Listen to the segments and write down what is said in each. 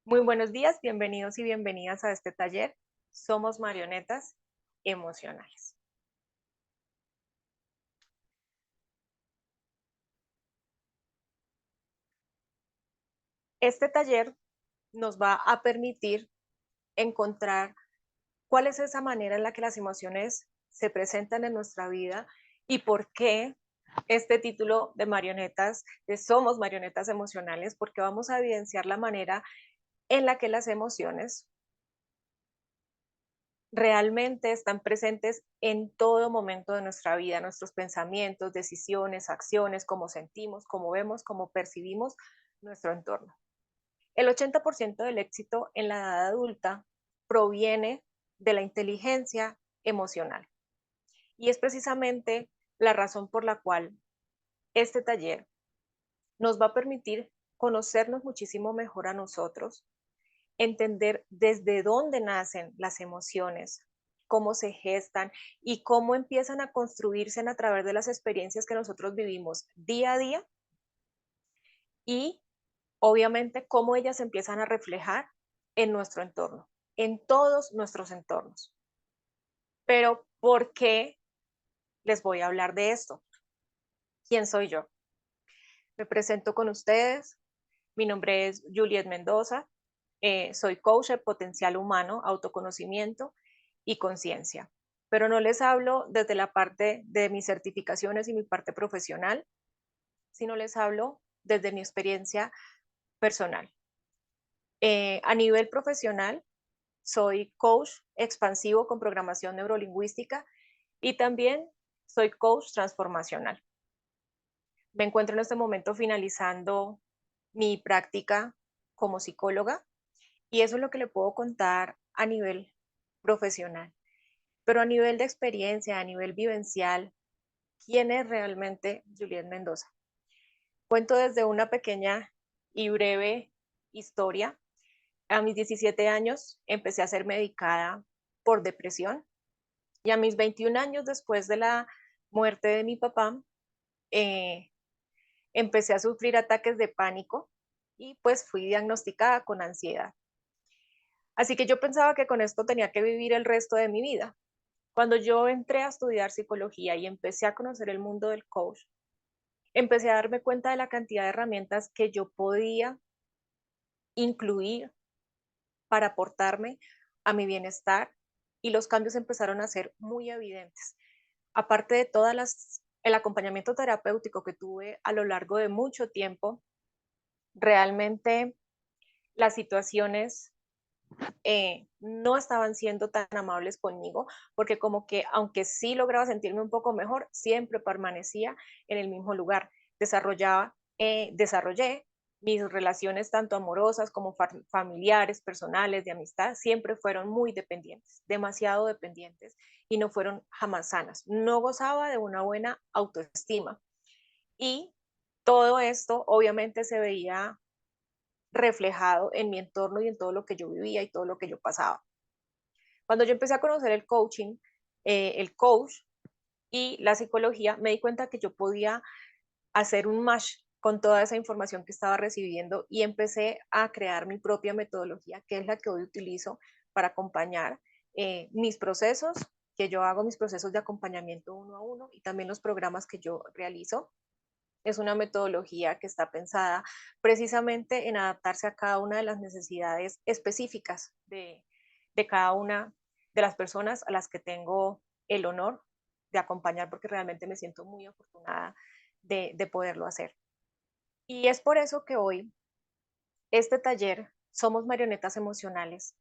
Muy buenos días, bienvenidos y bienvenidas a este taller. Somos marionetas emocionales. Este taller nos va a permitir encontrar cuál es esa manera en la que las emociones se presentan en nuestra vida y por qué este título de marionetas, de Somos marionetas emocionales, porque vamos a evidenciar la manera en la que las emociones realmente están presentes en todo momento de nuestra vida, nuestros pensamientos, decisiones, acciones, cómo sentimos, cómo vemos, cómo percibimos nuestro entorno. El 80% del éxito en la edad adulta proviene de la inteligencia emocional y es precisamente la razón por la cual este taller nos va a permitir conocernos muchísimo mejor a nosotros, entender desde dónde nacen las emociones, cómo se gestan y cómo empiezan a construirse a través de las experiencias que nosotros vivimos día a día y obviamente cómo ellas empiezan a reflejar en nuestro entorno, en todos nuestros entornos. Pero ¿por qué les voy a hablar de esto? ¿Quién soy yo? Me presento con ustedes. Mi nombre es Juliet Mendoza. Soy coach de potencial humano, autoconocimiento y conciencia. Pero no les hablo desde la parte de mis certificaciones y mi parte profesional, sino les hablo desde mi experiencia personal. A nivel profesional, soy coach expansivo con programación neurolingüística y también soy coach transformacional. Me encuentro en este momento finalizando mi práctica como psicóloga y eso es lo que le puedo contar a nivel profesional. Pero a nivel de experiencia, a nivel vivencial, ¿quién es realmente Juliet Mendoza? Cuento desde una pequeña y breve historia. A mis 17 años empecé a ser medicada por depresión y a mis 21 años después de la muerte de mi papá, eh, empecé a sufrir ataques de pánico y pues fui diagnosticada con ansiedad. Así que yo pensaba que con esto tenía que vivir el resto de mi vida. Cuando yo entré a estudiar psicología y empecé a conocer el mundo del coach, empecé a darme cuenta de la cantidad de herramientas que yo podía incluir para aportarme a mi bienestar y los cambios empezaron a ser muy evidentes. Aparte de el acompañamiento terapéutico que tuve a lo largo de mucho tiempo, realmente las situaciones no estaban siendo tan amables conmigo, porque como que aunque sí lograba sentirme un poco mejor, siempre permanecía en el mismo lugar. Desarrollé mis relaciones tanto amorosas como familiares, personales, de amistad, siempre fueron muy dependientes, demasiado dependientes y no fueron jamás sanas. No gozaba de una buena autoestima y todo esto obviamente se veía reflejado en mi entorno y en todo lo que yo vivía y todo lo que yo pasaba. Cuando yo empecé a conocer el coaching, el coach y la psicología, me di cuenta que yo podía hacer un match con toda esa información que estaba recibiendo y empecé a crear mi propia metodología, que es la que hoy utilizo para acompañar mis procesos, que yo hago mis procesos de acompañamiento uno a uno y también los programas que yo realizo. Es una metodología que está pensada precisamente en adaptarse a cada una de las necesidades específicas de cada una de las personas a las que tengo el honor de acompañar, porque realmente me siento muy afortunada de poderlo hacer. Y es por eso que hoy este taller, Somos Marionetas Emocionales,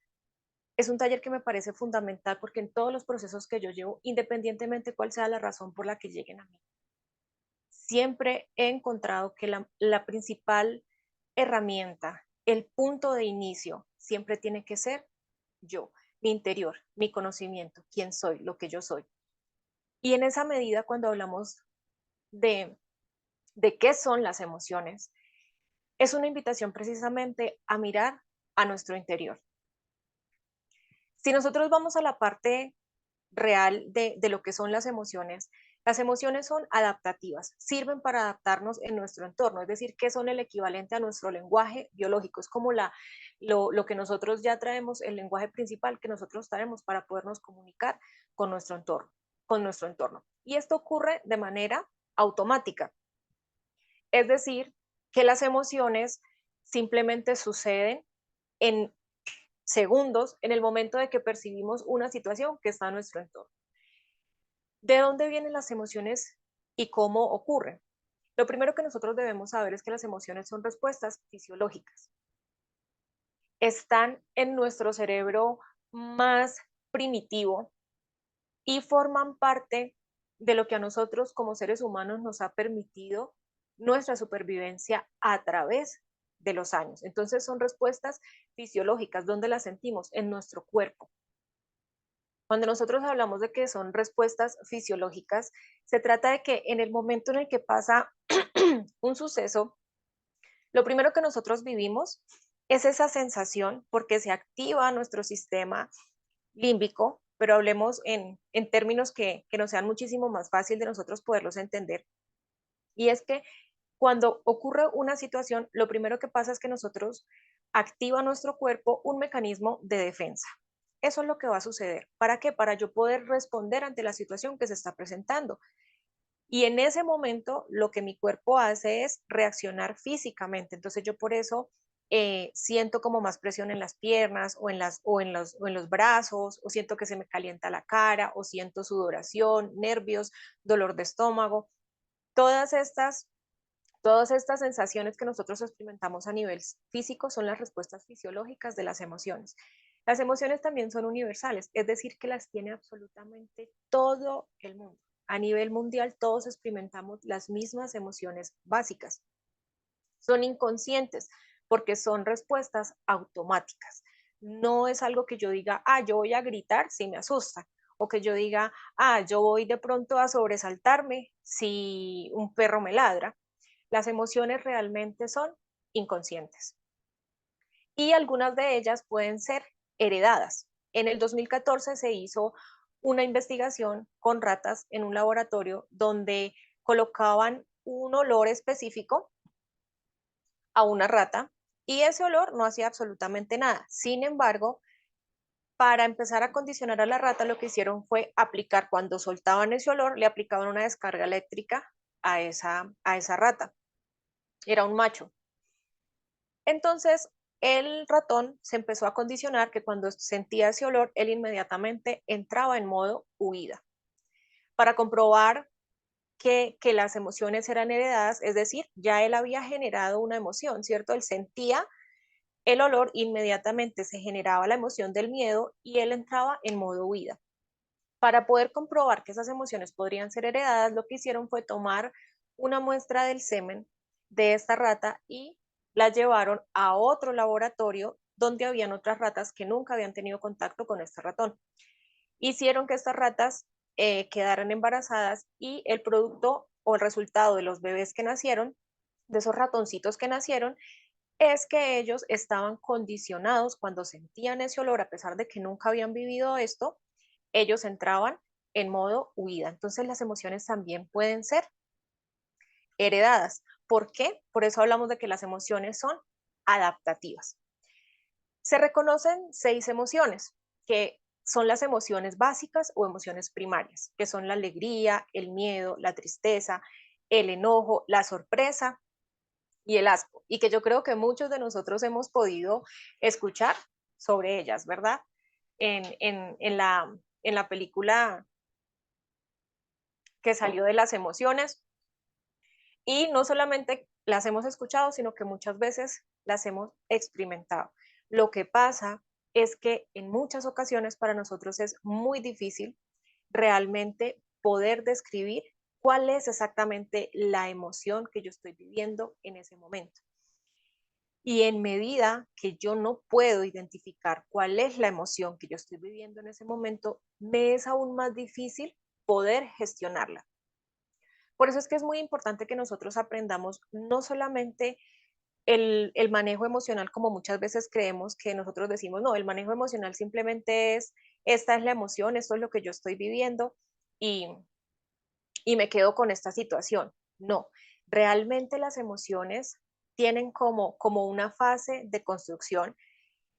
es un taller que me parece fundamental porque en todos los procesos que yo llevo, independientemente cuál sea la razón por la que lleguen a mí, siempre he encontrado que la principal herramienta, el punto de inicio, siempre tiene que ser yo, mi interior, mi conocimiento, quién soy, lo que yo soy. Y en esa medida, cuando hablamos de, de qué son las emociones, es una invitación precisamente a mirar a nuestro interior. Si nosotros vamos a la parte real de lo que son las emociones, Las emociones son adaptativas, sirven para adaptarnos en nuestro entorno, es decir, que son el equivalente a nuestro lenguaje biológico, es como lo que nosotros ya traemos, el lenguaje principal que nosotros traemos para podernos comunicar con nuestro entorno, con nuestro entorno. Y esto ocurre de manera automática, es decir, que las emociones simplemente suceden en segundos en el momento de que percibimos una situación que está en nuestro entorno. ¿De dónde vienen las emociones y cómo ocurren? Lo primero que nosotros debemos saber es que las emociones son respuestas fisiológicas. Están en nuestro cerebro más primitivo y forman parte de lo que a nosotros como seres humanos nos ha permitido nuestra supervivencia a través de los años. Entonces son respuestas fisiológicas. ¿Dónde las sentimos? En nuestro cuerpo. Cuando nosotros hablamos de que son respuestas fisiológicas, se trata de que en el momento en el que pasa un suceso, lo primero que nosotros vivimos es esa sensación porque se activa nuestro sistema límbico, pero hablemos en términos que nos sean muchísimo más fácil de nosotros poderlos entender. Y es que cuando ocurre una situación, lo primero que pasa es que nosotros activa nuestro cuerpo un mecanismo de defensa. Eso es lo que va a suceder. ¿Para qué? Para yo poder responder ante la situación que se está presentando. Y en ese momento lo que mi cuerpo hace es reaccionar físicamente. Entonces yo por eso siento como más presión en las piernas o en los brazos, o siento que se me calienta la cara, o siento sudoración, nervios, dolor de estómago. Todas estas Todas estas sensaciones que nosotros experimentamos a nivel físico son las respuestas fisiológicas de las emociones. Las emociones también son universales, es decir, que las tiene absolutamente todo el mundo. A nivel mundial todos experimentamos las mismas emociones básicas. Son inconscientes porque son respuestas automáticas. No es algo que yo diga, yo voy a gritar si me asusta, o que yo diga, yo voy de pronto a sobresaltarme si un perro me ladra. Las emociones realmente son inconscientes y algunas de ellas pueden ser heredadas. En el 2014 se hizo una investigación con ratas en un laboratorio donde colocaban un olor específico a una rata y ese olor no hacía absolutamente nada. Sin embargo, para empezar a condicionar a la rata, lo que hicieron fue aplicar, cuando soltaban ese olor, le aplicaban una descarga eléctrica a esa rata. Era un macho. Entonces, el ratón se empezó a condicionar que cuando sentía ese olor, él inmediatamente entraba en modo huida. Para comprobar que las emociones eran heredadas, es decir, ya él había generado una emoción, ¿cierto? Él sentía el olor, inmediatamente se generaba la emoción del miedo y él entraba en modo huida. Para poder comprobar que esas emociones podrían ser heredadas, lo que hicieron fue tomar una muestra del semen de esta rata y la llevaron a otro laboratorio donde habían otras ratas que nunca habían tenido contacto con este ratón. Hicieron que estas ratas quedaran embarazadas y el producto o el resultado de los bebés que nacieron, de esos ratoncitos que nacieron, es que ellos estaban condicionados cuando sentían ese olor, a pesar de que nunca habían vivido esto, ellos entraban en modo huida. Entonces las emociones también pueden ser heredadas. ¿Por qué? Por eso hablamos de que las emociones son adaptativas. Se reconocen 6 emociones, que son las emociones básicas o emociones primarias, que son la alegría, el miedo, la tristeza, el enojo, la sorpresa y el asco, y que yo creo que muchos de nosotros hemos podido escuchar sobre ellas, ¿verdad? En la película que salió de las emociones, y no solamente las hemos escuchado, sino que muchas veces las hemos experimentado. Lo que pasa es que en muchas ocasiones para nosotros es muy difícil realmente poder describir cuál es exactamente la emoción que yo estoy viviendo en ese momento. Y en medida que yo no puedo identificar cuál es la emoción que yo estoy viviendo en ese momento, me es aún más difícil poder gestionarla. Por eso es que es muy importante que nosotros aprendamos no solamente el manejo emocional, como muchas veces creemos que nosotros decimos, no, el manejo emocional simplemente es, esta es la emoción, esto es lo que yo estoy viviendo y, y me quedo con esta situación. No, realmente las emociones tienen como una fase de construcción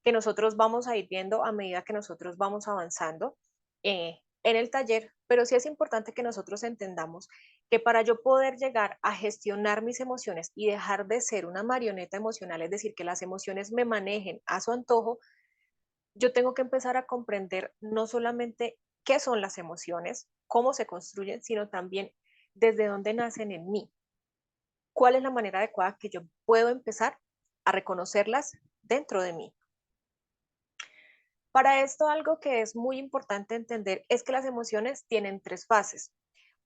que nosotros vamos a ir viendo a medida que nosotros vamos avanzando en el taller, pero sí es importante que nosotros entendamos que para yo poder llegar a gestionar mis emociones y dejar de ser una marioneta emocional, es decir, que las emociones me manejen a su antojo, yo tengo que empezar a comprender no solamente qué son las emociones, cómo se construyen, sino también desde dónde nacen en mí. ¿Cuál es la manera adecuada que yo puedo empezar a reconocerlas dentro de mí? Para esto, algo que es muy importante entender es que las emociones tienen tres fases.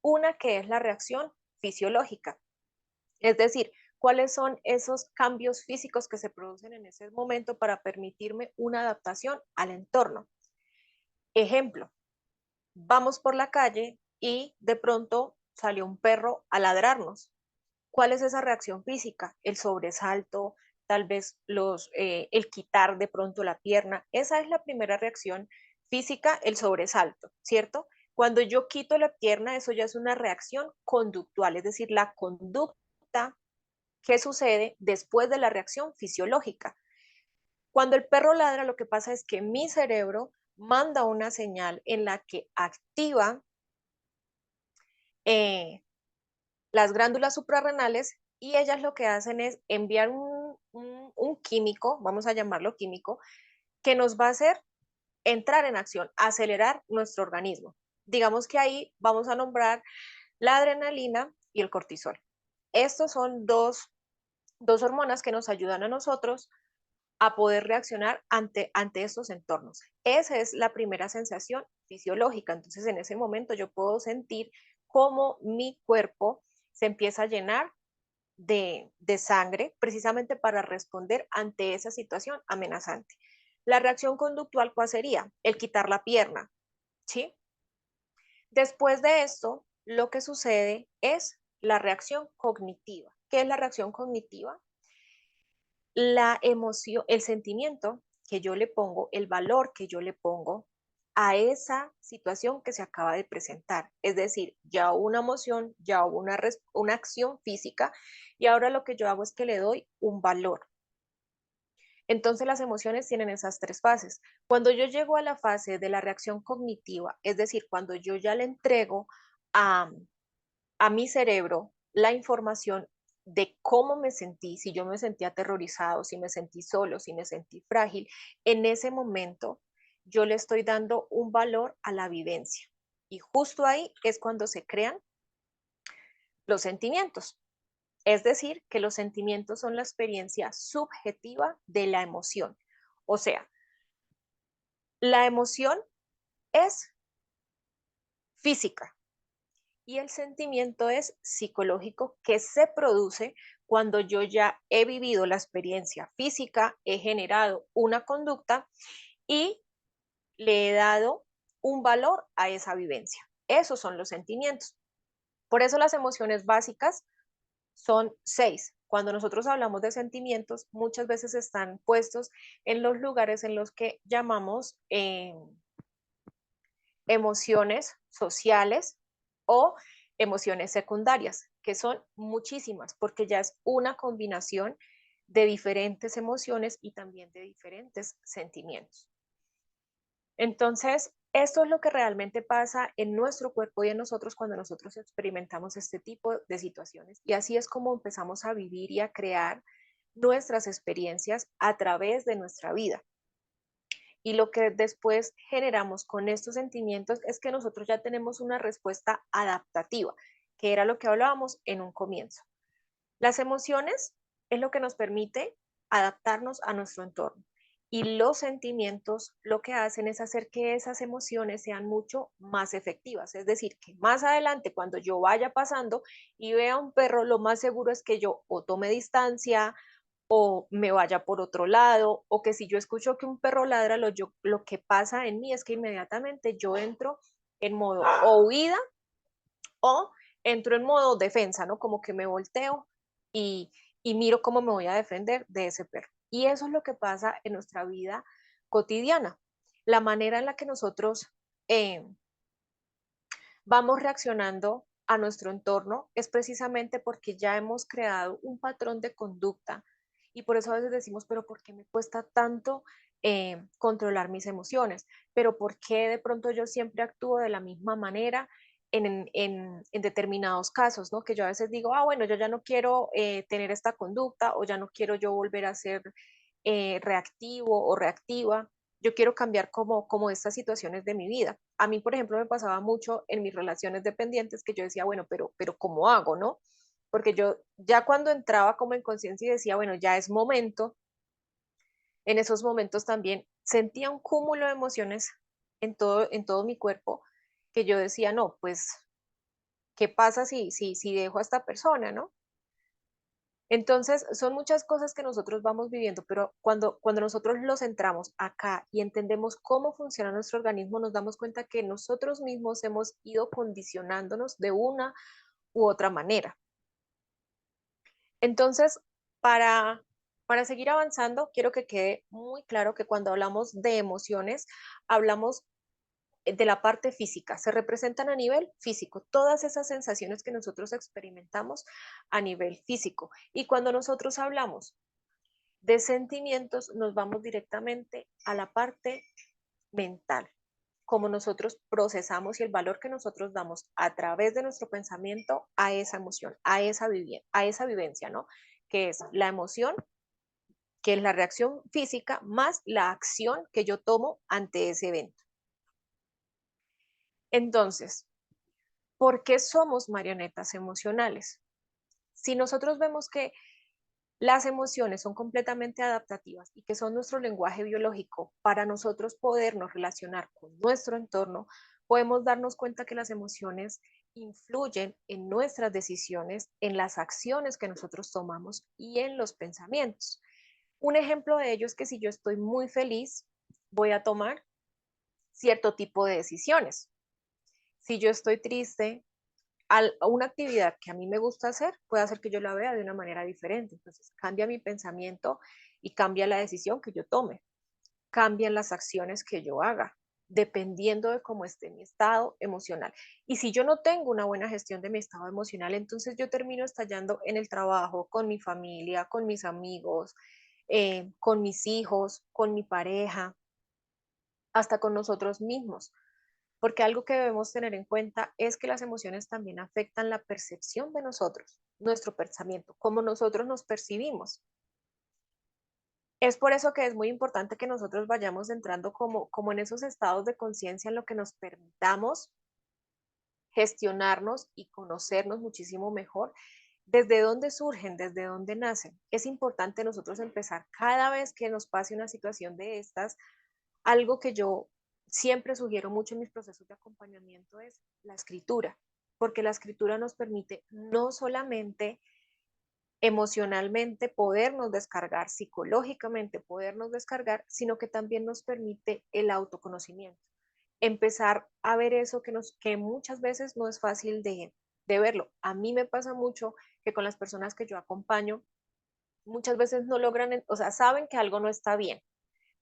Una que es la reacción fisiológica, es decir, cuáles son esos cambios físicos que se producen en ese momento para permitirme una adaptación al entorno. Ejemplo, vamos por la calle y de pronto salió un perro a ladrarnos. ¿Cuál es esa reacción física? El sobresalto, tal vez el quitar de pronto la pierna. Esa es la primera reacción física, el sobresalto, ¿cierto? Cuando yo quito la pierna, eso ya es una reacción conductual, es decir, la conducta que sucede después de la reacción fisiológica. Cuando el perro ladra, lo que pasa es que mi cerebro manda una señal en la que activa eh, las glándulas suprarrenales y ellas lo que hacen es enviar un químico, vamos a llamarlo químico, que nos va a hacer entrar en acción, acelerar nuestro organismo. Digamos que ahí vamos a nombrar la adrenalina y el cortisol. Estos son dos hormonas que nos ayudan a nosotros a poder reaccionar ante estos entornos. Esa es la primera sensación fisiológica. Entonces, en ese momento yo puedo sentir cómo mi cuerpo se empieza a llenar de sangre precisamente para responder ante esa situación amenazante. La reacción conductual, ¿cuál sería? El quitar la pierna, ¿sí? Después de esto, lo que sucede es la reacción cognitiva. ¿Qué es la reacción cognitiva? La emoción, el sentimiento que yo le pongo, el valor que yo le pongo a esa situación que se acaba de presentar. Es decir, ya hubo una emoción, ya hubo una acción física y ahora lo que yo hago es que le doy un valor. Entonces las emociones tienen esas tres fases. Cuando yo llego a la fase de la reacción cognitiva, es decir, cuando yo ya le entrego a, a mi cerebro la información de cómo me sentí, si yo me sentí aterrorizado, si me sentí solo, si me sentí frágil, en ese momento yo le estoy dando un valor a la vivencia. Y justo ahí es cuando se crean los sentimientos. Es decir, que los sentimientos son la experiencia subjetiva de la emoción. O sea, la emoción es física, y el sentimiento es psicológico que se produce cuando yo ya he vivido la experiencia física, he generado una conducta y le he dado un valor a esa vivencia. Esos son los sentimientos. Por eso las emociones básicas son 6. Cuando nosotros hablamos de sentimientos, muchas veces están puestos en los lugares en los que llamamos emociones sociales o emociones secundarias, que son muchísimas, porque ya es una combinación de diferentes emociones y también de diferentes sentimientos. Entonces, esto es lo que realmente pasa en nuestro cuerpo y en nosotros cuando nosotros experimentamos este tipo de situaciones. Y así es como empezamos a vivir y a crear nuestras experiencias a través de nuestra vida. Y lo que después generamos con estos sentimientos es que nosotros ya tenemos una respuesta adaptativa, que era lo que hablábamos en un comienzo. Las emociones es lo que nos permite adaptarnos a nuestro entorno. Y los sentimientos lo que hacen es hacer que esas emociones sean mucho más efectivas. Es decir, que más adelante, cuando yo vaya pasando y vea un perro, lo más seguro es que yo o tome distancia, o me vaya por otro lado, o que si yo escucho que un perro ladra, lo que pasa en mí es que inmediatamente yo entro en modo o huida o entro en modo defensa, ¿no? Como que me volteo y, y miro cómo me voy a defender de ese perro. Y eso es lo que pasa en nuestra vida cotidiana. La manera en la que nosotros vamos reaccionando a nuestro entorno es precisamente porque ya hemos creado un patrón de conducta y por eso a veces decimos, pero ¿por qué me cuesta tanto controlar mis emociones? ¿Pero por qué de pronto yo siempre actúo de la misma manera en determinados casos, ¿no? Que yo a veces digo, ah, bueno, yo ya no quiero tener esta conducta o ya no quiero yo volver a ser reactivo o reactiva. Yo quiero cambiar como estas situaciones de mi vida. A mí, por ejemplo, me pasaba mucho en mis relaciones dependientes que yo decía, bueno, pero ¿cómo hago, no? Porque yo ya cuando entraba como en conciencia y decía, bueno, ya es momento, en esos momentos también sentía un cúmulo de emociones en todo mi cuerpo que yo decía, no, pues, ¿qué pasa si dejo a esta persona, no? Entonces, son muchas cosas que nosotros vamos viviendo, pero cuando nosotros los centramos acá y entendemos cómo funciona nuestro organismo, nos damos cuenta que nosotros mismos hemos ido condicionándonos de una u otra manera. Entonces, para, para seguir avanzando, quiero que quede muy claro que cuando hablamos de emociones, hablamos de la parte física, se representan a nivel físico, todas esas sensaciones que nosotros experimentamos a nivel físico. Y cuando nosotros hablamos de sentimientos, nos vamos directamente a la parte mental, como nosotros procesamos y el valor que nosotros damos a través de nuestro pensamiento a esa emoción, a esa vivencia, ¿no? Que es la emoción, que es la reacción física, más la acción que yo tomo ante ese evento. Entonces, ¿por qué somos marionetas emocionales? Si nosotros vemos que las emociones son completamente adaptativas y que son nuestro lenguaje biológico para nosotros podernos relacionar con nuestro entorno, podemos darnos cuenta que las emociones influyen en nuestras decisiones, en las acciones que nosotros tomamos y en los pensamientos. Un ejemplo de ello es que si yo estoy muy feliz, voy a tomar cierto tipo de decisiones. Si yo estoy triste, una actividad que a mí me gusta hacer puede hacer que yo la vea de una manera diferente. Entonces cambia mi pensamiento y cambia la decisión que yo tome, cambian las acciones que yo haga, dependiendo de cómo esté mi estado emocional. Y si yo no tengo una buena gestión de mi estado emocional, entonces yo termino estallando en el trabajo, con mi familia, con mis amigos, con mis hijos, con mi pareja, hasta con nosotros mismos. Porque algo que debemos tener en cuenta es que las emociones también afectan la percepción de nosotros, nuestro pensamiento, cómo nosotros nos percibimos. Es por eso que es muy importante que nosotros vayamos entrando como en esos estados de conciencia en lo que nos permitamos gestionarnos y conocernos muchísimo mejor. ¿Desde dónde surgen? ¿Desde dónde nacen? Es importante nosotros empezar cada vez que nos pase una situación de estas. Algo que yo siempre sugiero mucho en mis procesos de acompañamiento es la escritura, porque la escritura nos permite no solamente emocionalmente podernos descargar, psicológicamente podernos descargar, sino que también nos permite el autoconocimiento. Empezar a ver eso que muchas veces no es fácil de verlo. A mí me pasa mucho que con las personas que yo acompaño, muchas veces no logran, o sea, saben que algo no está bien,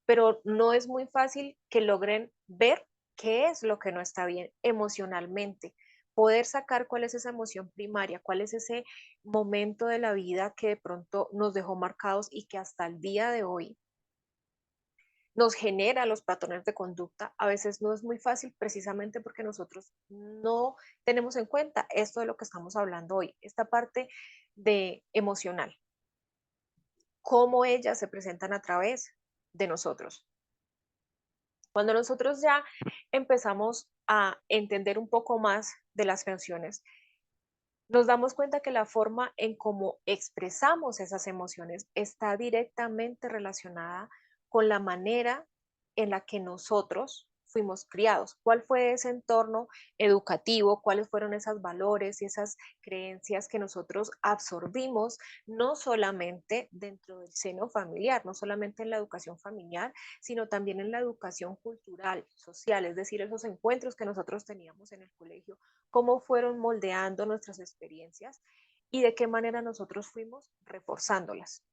pero no es muy fácil que logren ver qué es lo que no está bien emocionalmente, poder sacar cuál es esa emoción primaria, cuál es ese momento de la vida que de pronto nos dejó marcados y que hasta el día de hoy nos genera los patrones de conducta. A veces no es muy fácil precisamente porque nosotros no tenemos en cuenta esto de lo que estamos hablando hoy, esta parte de emocional, cómo ellas se presentan a través de nosotros. Cuando nosotros ya empezamos a entender un poco más de las emociones, nos damos cuenta que la forma en cómo expresamos esas emociones está directamente relacionada con la manera en la que nosotros fuimos criados. ¿Cuál fue ese entorno educativo? ¿Cuáles fueron esos valores y esas creencias que nosotros absorbimos, no solamente dentro del seno familiar, no solamente en la educación familiar, sino también en la educación cultural, social, es decir, esos encuentros que nosotros teníamos en el colegio, cómo fueron moldeando nuestras experiencias y de qué manera nosotros fuimos reforzándolas?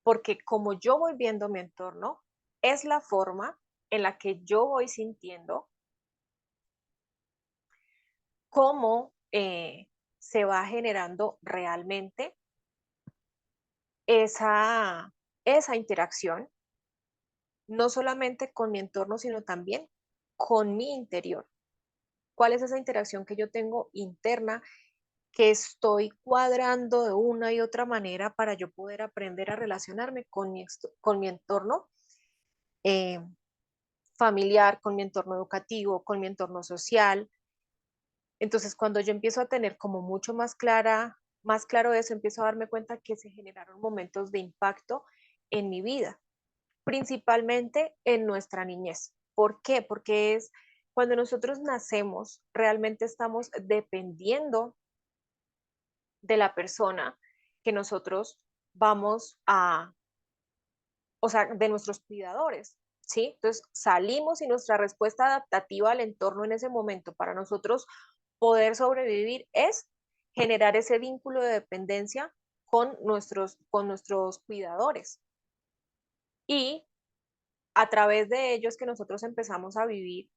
Porque como yo voy viendo mi entorno, es la forma en la que yo voy sintiendo cómo se va generando realmente esa, esa interacción, no solamente con mi entorno, sino también con mi interior. ¿Cuál es esa interacción que yo tengo interna, que estoy cuadrando de una y otra manera para yo poder aprender a relacionarme con con mi entorno eh, familiar, con mi entorno educativo, con mi entorno social? Entonces, cuando yo empiezo a tener como mucho más claro eso, empiezo a darme cuenta que se generaron momentos de impacto en mi vida, principalmente en nuestra niñez. ¿Por qué? Porque es cuando nosotros nacemos, realmente estamos dependiendo de la persona que nosotros vamos a, o sea, de nuestros cuidadores, ¿sí? Entonces salimos y nuestra respuesta adaptativa al entorno en ese momento para nosotros poder sobrevivir es generar ese vínculo de dependencia con nuestros cuidadores. Y a través de ellos que nosotros empezamos a vivir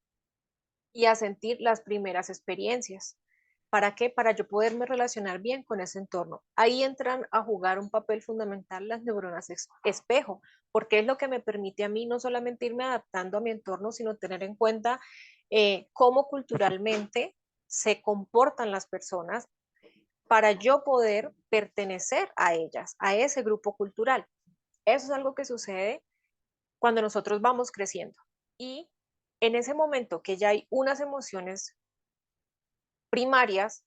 y a sentir las primeras experiencias. ¿Para qué? Para yo poderme relacionar bien con ese entorno. Ahí entran a jugar un papel fundamental las neuronas espejo, porque es lo que me permite a mí no solamente irme adaptando a mi entorno, sino tener en cuenta cómo culturalmente se comportan las personas para yo poder pertenecer a ellas, a ese grupo cultural. Eso es algo que sucede cuando nosotros vamos creciendo. Y en ese momento que ya hay unas emociones primarias,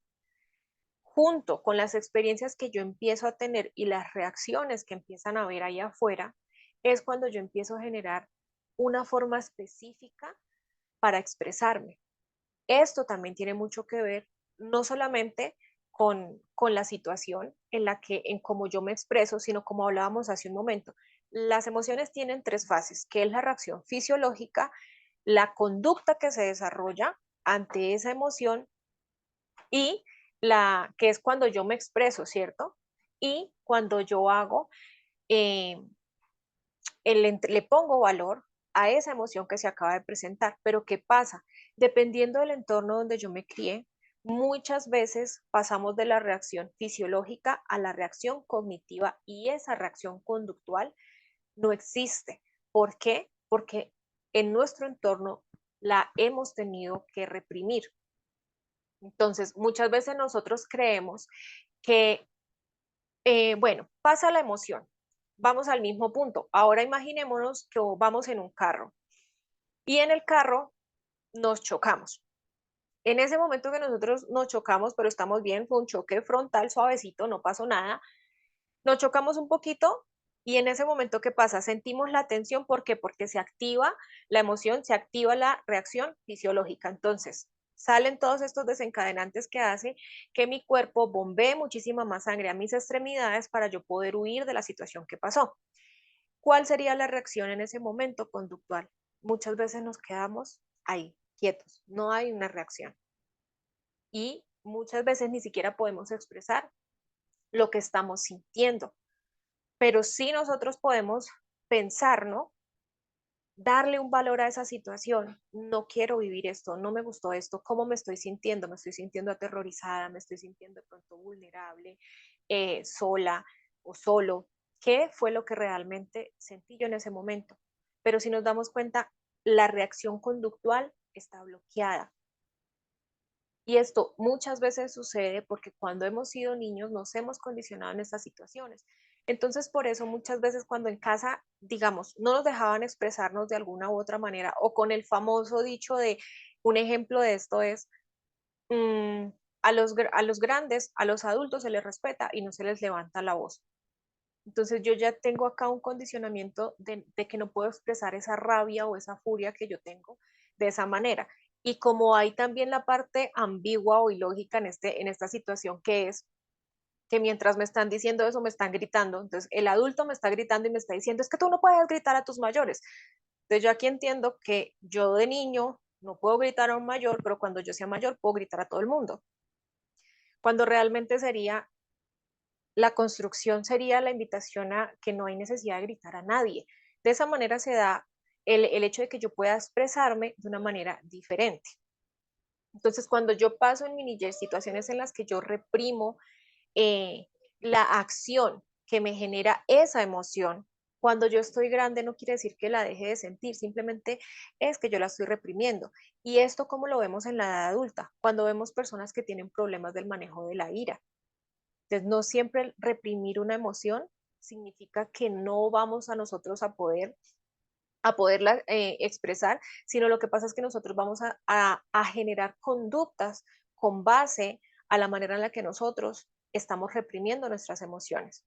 junto con las experiencias que yo empiezo a tener y las reacciones que empiezan a ver ahí afuera, es cuando yo empiezo a generar una forma específica para expresarme. Esto también tiene mucho que ver, no solamente con la situación en la que, en cómo yo me expreso, sino como hablábamos hace un momento. Las emociones tienen tres fases, que es la reacción fisiológica, la conducta que se desarrolla ante esa emoción y la que es cuando yo me expreso, ¿cierto? Y cuando yo hago, eh, le pongo valor a esa emoción que se acaba de presentar. Pero ¿qué pasa? Dependiendo del entorno donde yo me crié, muchas veces pasamos de la reacción fisiológica a la reacción cognitiva y esa reacción conductual no existe. ¿Por qué? Porque en nuestro entorno la hemos tenido que reprimir. Entonces, muchas veces nosotros creemos que, bueno, pasa la emoción, vamos al mismo punto. Ahora imaginémonos que vamos en un carro y en el carro nos chocamos. En ese momento que nosotros nos chocamos, pero estamos bien, fue un choque frontal suavecito, no pasó nada, nos chocamos un poquito y en ese momento, ¿qué pasa? Sentimos la tensión, ¿por qué? Porque se activa la emoción, se activa la reacción fisiológica. Entonces, salen todos estos desencadenantes que hace que mi cuerpo bombee muchísima más sangre a mis extremidades para yo poder huir de la situación que pasó. ¿Cuál sería la reacción en ese momento conductual? Muchas veces nos quedamos ahí, quietos, no hay una reacción. Y muchas veces ni siquiera podemos expresar lo que estamos sintiendo, pero sí nosotros podemos pensar, ¿no? Darle un valor a esa situación. No quiero vivir esto, no me gustó esto, ¿cómo me estoy sintiendo? Me estoy sintiendo aterrorizada, me estoy sintiendo de pronto vulnerable, sola o solo. ¿Qué fue lo que realmente sentí yo en ese momento? Pero si nos damos cuenta, la reacción conductual está bloqueada. Y esto muchas veces sucede porque cuando hemos sido niños nos hemos condicionado en estas situaciones. Entonces, por eso muchas veces cuando en casa, digamos, no nos dejaban expresarnos de alguna u otra manera, o con el famoso dicho de, un ejemplo de esto es, mm, a los grandes, a los adultos se les respeta y no se les levanta la voz. Entonces yo ya tengo acá un condicionamiento de que no puedo expresar esa rabia o esa furia que yo tengo de esa manera. Y como hay también la parte ambigua o ilógica en esta situación, que es que mientras me están diciendo eso, me están gritando. Entonces el adulto me está gritando y me está diciendo, es que tú no puedes gritar a tus mayores. Entonces yo aquí entiendo que yo de niño no puedo gritar a un mayor, pero cuando yo sea mayor puedo gritar a todo el mundo. Cuando realmente sería la construcción sería la invitación a que no hay necesidad de gritar a nadie. De esa manera se da el hecho de que yo pueda expresarme de una manera diferente. Entonces, cuando yo paso en mini situaciones en las que yo reprimo eh, la acción que me genera esa emoción, cuando yo estoy grande no quiere decir que la deje de sentir, simplemente es que yo la estoy reprimiendo. Y esto como lo vemos en la edad adulta, cuando vemos personas que tienen problemas del manejo de la ira. Entonces, no siempre reprimir una emoción significa que no vamos a nosotros a poderla expresar, sino lo que pasa es que nosotros vamos a generar conductas con base a la manera en la que nosotros estamos reprimiendo nuestras emociones.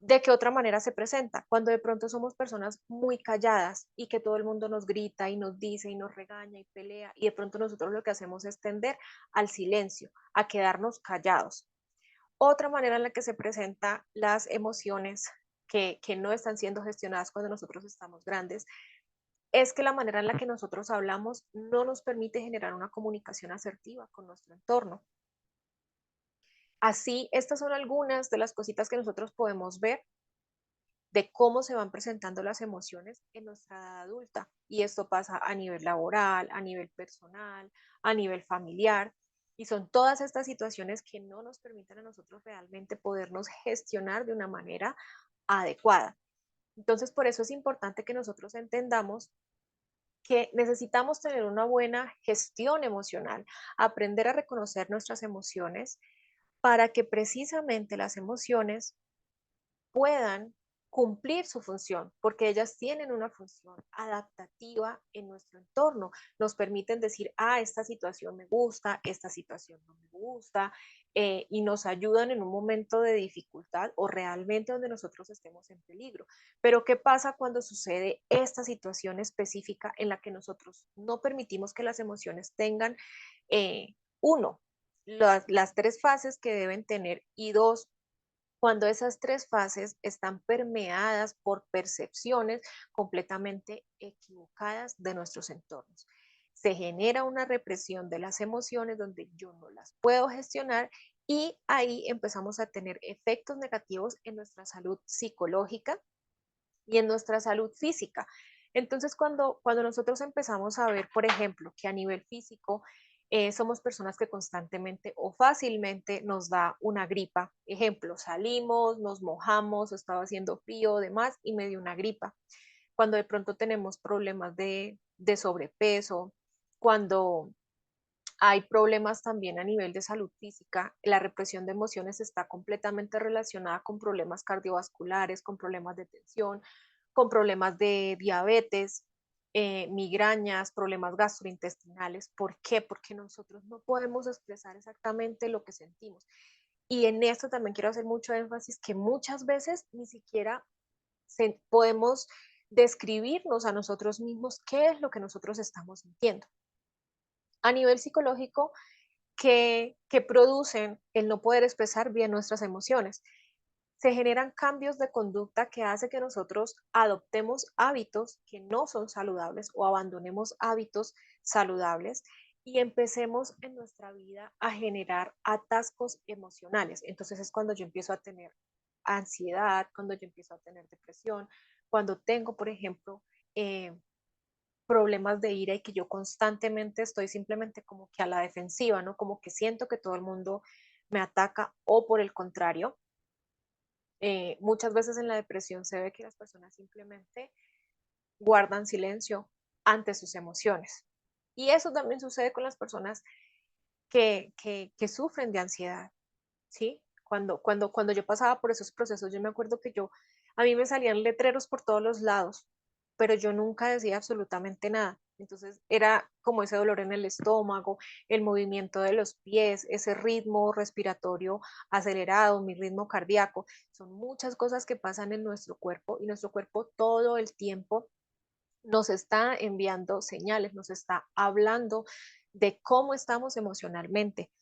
¿De qué otra manera se presenta? Cuando de pronto somos personas muy calladas y que todo el mundo nos grita y nos dice y nos regaña y pelea y de pronto nosotros lo que hacemos es tender al silencio, a quedarnos callados. Otra manera en la que se presentan las emociones que no están siendo gestionadas cuando nosotros estamos grandes es que la manera en la que nosotros hablamos no nos permite generar una comunicación asertiva con nuestro entorno. Así, estas son algunas de las cositas que nosotros podemos ver de cómo se van presentando las emociones en nuestra edad adulta. Y esto pasa a nivel laboral, a nivel personal, a nivel familiar. Y son todas estas situaciones que no nos permiten a nosotros realmente podernos gestionar de una manera adecuada. Entonces, por eso es importante que nosotros entendamos que necesitamos tener una buena gestión emocional, aprender a reconocer nuestras emociones para que precisamente las emociones puedan cumplir su función, porque ellas tienen una función adaptativa en nuestro entorno. Nos permiten decir, ah, esta situación me gusta, esta situación no me gusta, y nos ayudan en un momento de dificultad o realmente donde nosotros estemos en peligro. Pero ¿qué pasa cuando sucede esta situación específica en la que nosotros no permitimos que las emociones tengan, uno, las tres fases que deben tener y dos, cuando esas tres fases están permeadas por percepciones completamente equivocadas de nuestros entornos? Se genera una represión de las emociones donde yo no las puedo gestionar y ahí empezamos a tener efectos negativos en nuestra salud psicológica y en nuestra salud física. Entonces, cuando nosotros empezamos a ver, por ejemplo, que a nivel físico somos personas que constantemente o fácilmente nos da una gripa. Ejemplo, salimos, nos mojamos, o estaba haciendo frío o demás y me dio una gripa. Cuando de pronto tenemos problemas de sobrepeso, cuando hay problemas también a nivel de salud física, la represión de emociones está completamente relacionada con problemas cardiovasculares, con problemas de tensión, con problemas de diabetes, migrañas, problemas gastrointestinales. ¿Por qué? Porque nosotros no podemos expresar exactamente lo que sentimos. Y en esto también quiero hacer mucho énfasis que muchas veces ni siquiera podemos describirnos a nosotros mismos qué es lo que nosotros estamos sintiendo. A nivel psicológico, que producen el no poder expresar bien nuestras emociones. Se generan cambios de conducta que hace que nosotros adoptemos hábitos que no son saludables o abandonemos hábitos saludables y empecemos en nuestra vida a generar atascos emocionales. Entonces es cuando yo empiezo a tener ansiedad, cuando yo empiezo a tener depresión, cuando tengo, por ejemplo, problemas de ira y que yo constantemente estoy simplemente como que a la defensiva, ¿no? Como que siento que todo el mundo me ataca o por el contrario, muchas veces en la depresión se ve que las personas simplemente guardan silencio ante sus emociones. Y eso también sucede con las personas que sufren de ansiedad, ¿sí? Cuando yo pasaba por esos procesos, yo me acuerdo que a mí me salían letreros por todos los lados, pero yo nunca decía absolutamente nada. Entonces era como ese dolor en el estómago, el movimiento de los pies, ese ritmo respiratorio acelerado, mi ritmo cardíaco. Son muchas cosas que pasan en nuestro cuerpo y nuestro cuerpo todo el tiempo nos está enviando señales, nos está hablando de cómo estamos emocionalmente.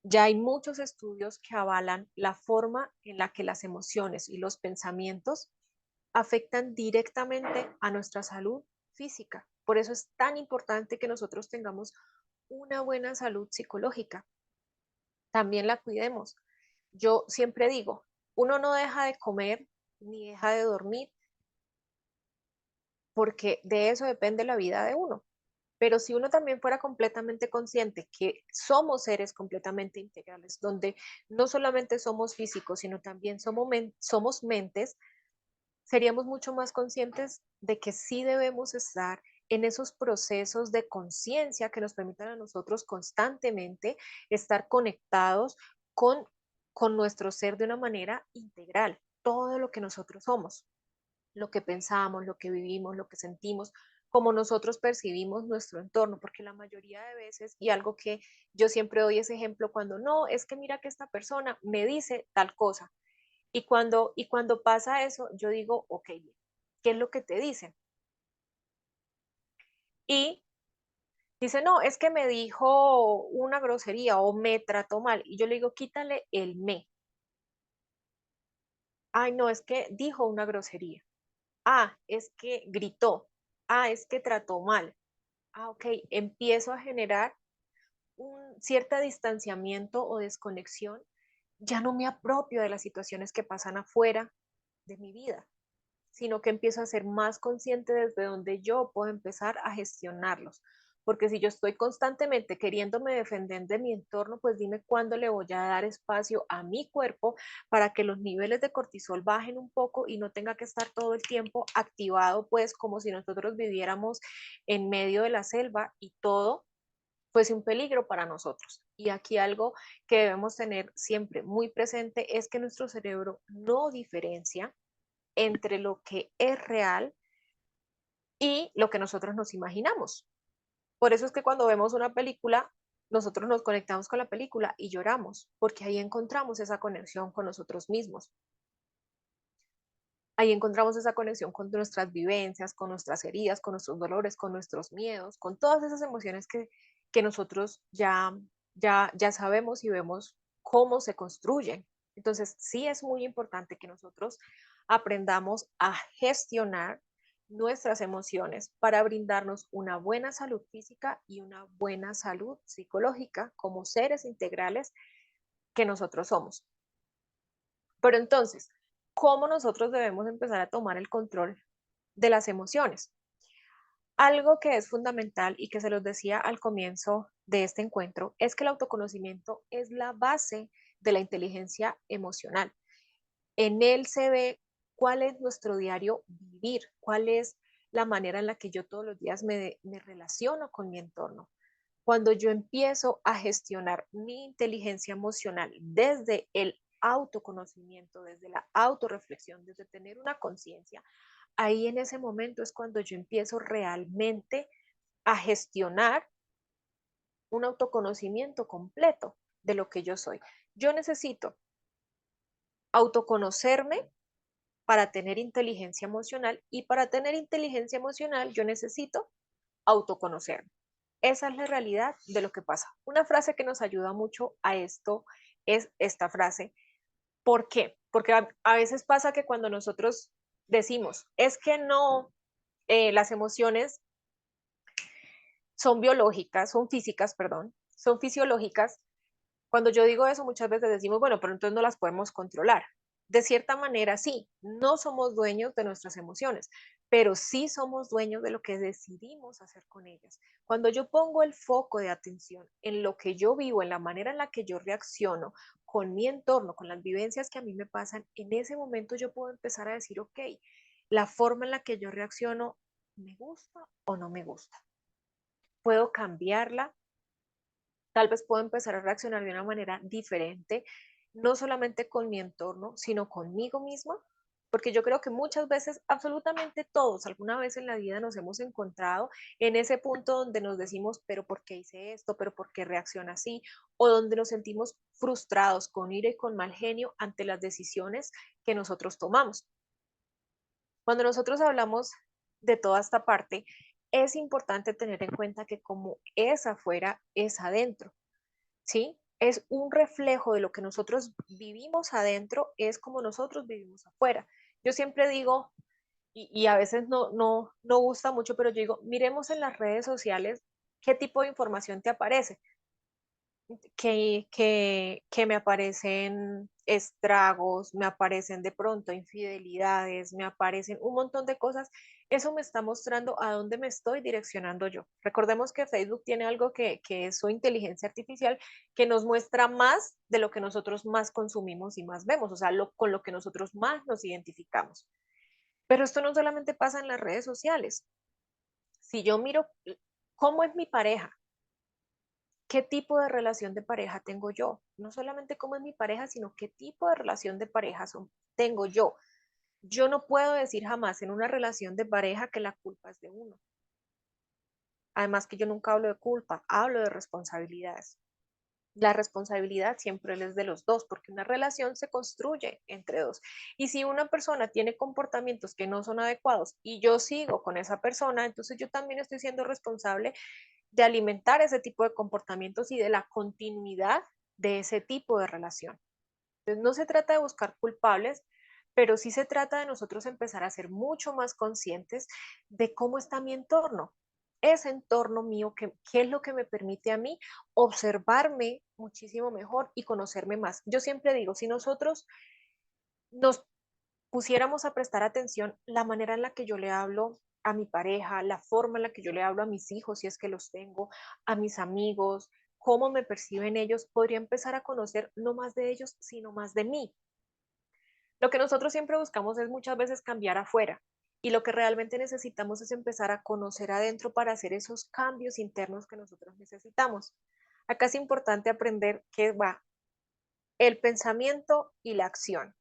Ya hay muchos estudios que avalan la forma en la que las emociones y los pensamientos afectan directamente a nuestra salud física. Por eso es tan importante que nosotros tengamos una buena salud psicológica. También la cuidemos. Yo siempre digo, uno no deja de comer ni deja de dormir porque de eso depende la vida de uno. Pero si uno también fuera completamente consciente que somos seres completamente integrales, donde no solamente somos físicos, sino también somos mentes, seríamos mucho más conscientes de que sí debemos estar en esos procesos de conciencia que nos permitan a nosotros constantemente estar conectados con, con nuestro ser de una manera integral, todo lo que nosotros somos, lo que pensamos, lo que vivimos, lo que sentimos, como nosotros percibimos nuestro entorno, porque la mayoría de veces, y algo que yo siempre doy ese ejemplo, cuando no, es que mira que esta persona me dice tal cosa, y cuando pasa eso, yo digo, ok, bien, ¿qué es lo que te dicen? Y dice, no, es que me dijo una grosería o me trató mal, y yo le digo, quítale el me. Ay, no, es que dijo una grosería. Ah, es que gritó. Ah, es que trató mal. Ah, ok, empiezo a generar un cierto distanciamiento o desconexión, ya no me apropio de las situaciones que pasan afuera de mi vida, sino que empiezo a ser más consciente desde donde yo puedo empezar a gestionarlos. Porque si yo estoy constantemente queriéndome defender de mi entorno, pues dime cuándo le voy a dar espacio a mi cuerpo para que los niveles de cortisol bajen un poco y no tenga que estar todo el tiempo activado, pues como si nosotros viviéramos en medio de la selva y todo fuese un peligro para nosotros. Y aquí algo que debemos tener siempre muy presente es que nuestro cerebro no diferencia entre lo que es real y lo que nosotros nos imaginamos. Por eso es que cuando vemos una película, nosotros nos conectamos con la película y lloramos, porque ahí encontramos esa conexión con nosotros mismos. Ahí encontramos esa conexión con nuestras vivencias, con nuestras heridas, con nuestros dolores, con nuestros miedos, con todas esas emociones que nosotros ya sabemos y vemos cómo se construyen. Entonces, sí es muy importante que nosotros aprendamos a gestionar nuestras emociones para brindarnos una buena salud física y una buena salud psicológica como seres integrales que nosotros somos. Pero entonces, ¿cómo nosotros debemos empezar a tomar el control de las emociones? Algo que es fundamental y que se los decía al comienzo de este encuentro es que el autoconocimiento es la base de la inteligencia emocional. En él se ve cuál es nuestro diario vivir, cuál es la manera en la que yo todos los días me relaciono con mi entorno. Cuando yo empiezo a gestionar mi inteligencia emocional desde el autoconocimiento, desde la autorreflexión, desde tener una conciencia, ahí en ese momento es cuando yo empiezo realmente a gestionar un autoconocimiento completo de lo que yo soy. Yo necesito autoconocerme para tener inteligencia emocional y para tener inteligencia emocional yo necesito autoconocerme. Esa es la realidad de lo que pasa. Una frase que nos ayuda mucho a esto es esta frase. ¿Por qué? Porque a veces pasa que cuando nosotros decimos, es que no, las emociones son biológicas, son físicas, perdón, son fisiológicas. Cuando yo digo eso, muchas veces decimos, bueno, pero entonces no las podemos controlar. De cierta manera, sí, no somos dueños de nuestras emociones, pero sí somos dueños de lo que decidimos hacer con ellas. Cuando yo pongo el foco de atención en lo que yo vivo, en la manera en la que yo reacciono con mi entorno, con las vivencias que a mí me pasan, en ese momento yo puedo empezar a decir, ok, la forma en la que yo reacciono, ¿me gusta o no me gusta? ¿Puedo cambiarla? Tal vez puedo empezar a reaccionar de una manera diferente, no solamente con mi entorno, sino conmigo misma, porque yo creo que muchas veces, absolutamente todos, alguna vez en la vida nos hemos encontrado en ese punto donde nos decimos, pero ¿por qué hice esto? ¿Pero por qué reacciona así? O donde nos sentimos frustrados, con ira y con mal genio ante las decisiones que nosotros tomamos. Cuando nosotros hablamos de toda esta parte, es importante tener en cuenta que como es afuera, es adentro. ¿Sí? Es un reflejo de lo que nosotros vivimos adentro, es como nosotros vivimos afuera. Yo siempre digo, y a veces no gusta mucho, pero yo digo, miremos en las redes sociales qué tipo de información te aparece. que me aparecen estragos, me aparecen de pronto infidelidades, me aparecen un montón de cosas, eso me está mostrando a dónde me estoy direccionando yo. Recordemos que Facebook tiene algo que es su inteligencia artificial, que nos muestra más de lo que nosotros más consumimos y más vemos, o sea, con lo que nosotros más nos identificamos. Pero esto no solamente pasa en las redes sociales. Si yo miro cómo es mi pareja, qué tipo de relación de pareja tengo yo. No solamente cómo es mi pareja, sino qué tipo de relación de pareja tengo yo. Yo no puedo decir jamás en una relación de pareja que la culpa es de uno. Además que yo nunca hablo de culpa, hablo de responsabilidades. La responsabilidad siempre es de los dos, porque una relación se construye entre dos. Y si una persona tiene comportamientos que no son adecuados y yo sigo con esa persona, entonces yo también estoy siendo responsable de alimentar ese tipo de comportamientos y de la continuidad de ese tipo de relación. Entonces, no se trata de buscar culpables, pero sí se trata de nosotros empezar a ser mucho más conscientes de cómo está mi entorno, ese entorno mío, qué es lo que me permite a mí observarme muchísimo mejor y conocerme más. Yo siempre digo, si nosotros nos pusiéramos a prestar atención la manera en la que yo le hablo a mi pareja, la forma en la que yo le hablo a mis hijos, si es que los tengo, a mis amigos, cómo me perciben ellos, podría empezar a conocer no más de ellos, sino más de mí. Lo que nosotros siempre buscamos es muchas veces cambiar afuera y lo que realmente necesitamos es empezar a conocer adentro para hacer esos cambios internos que nosotros necesitamos. Acá es importante aprender que va el pensamiento y la acción,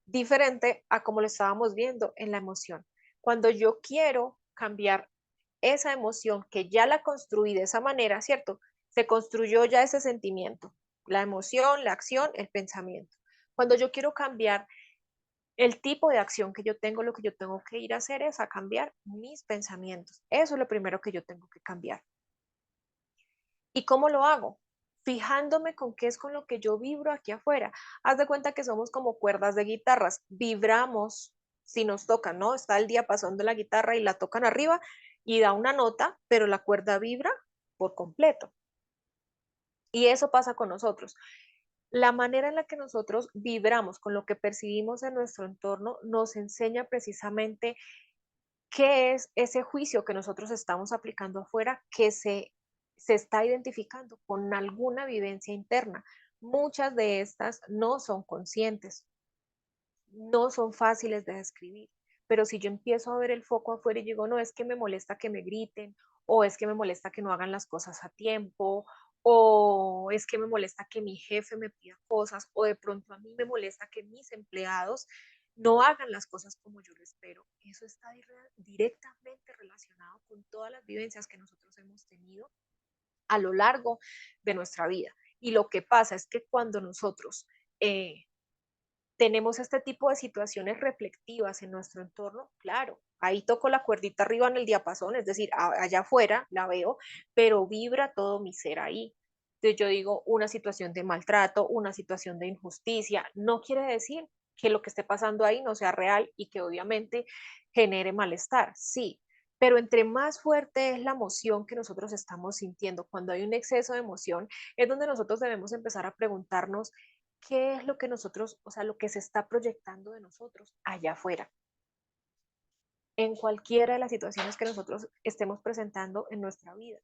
diferente a como lo estábamos viendo en la emoción. Cuando yo quiero cambiar esa emoción que ya la construí de esa manera, ¿cierto? Se construyó ya ese sentimiento, la emoción, la acción, el pensamiento. Cuando yo quiero cambiar el tipo de acción que yo tengo, lo que yo tengo que ir a hacer es a cambiar mis pensamientos. Eso es lo primero que yo tengo que cambiar. ¿Y cómo lo hago? Fijándome con qué es con lo que yo vibro aquí afuera. Haz de cuenta que somos como cuerdas de guitarras. Vibramos si nos tocan, ¿no? Está el diapasón de la guitarra y la tocan arriba y da una nota, pero la cuerda vibra por completo. Y eso pasa con nosotros. La manera en la que nosotros vibramos con lo que percibimos en nuestro entorno nos enseña precisamente qué es ese juicio que nosotros estamos aplicando afuera que se está identificando con alguna vivencia interna. Muchas de estas no son conscientes, no son fáciles de describir, pero si yo empiezo a ver el foco afuera y digo, no, es que me molesta que me griten, o es que me molesta que no hagan las cosas a tiempo, o es que me molesta que mi jefe me pida cosas, o de pronto a mí me molesta que mis empleados no hagan las cosas como yo lo espero. Eso está directamente relacionado con todas las vivencias que nosotros hemos tenido a lo largo de nuestra vida. Y lo que pasa es que cuando nosotros tenemos este tipo de situaciones reflectivas en nuestro entorno, claro, ahí toco la cuerdita arriba en el diapasón, es decir, allá afuera la veo, pero vibra todo mi ser ahí. Entonces yo digo, una situación de maltrato, una situación de injusticia, no quiere decir que lo que esté pasando ahí no sea real y que obviamente genere malestar, sí, pero entre más fuerte es la emoción que nosotros estamos sintiendo, cuando hay un exceso de emoción, es donde nosotros debemos empezar a preguntarnos qué es lo que nosotros, o sea, lo que se está proyectando de nosotros allá afuera, en cualquiera de las situaciones que nosotros estemos presentando en nuestra vida.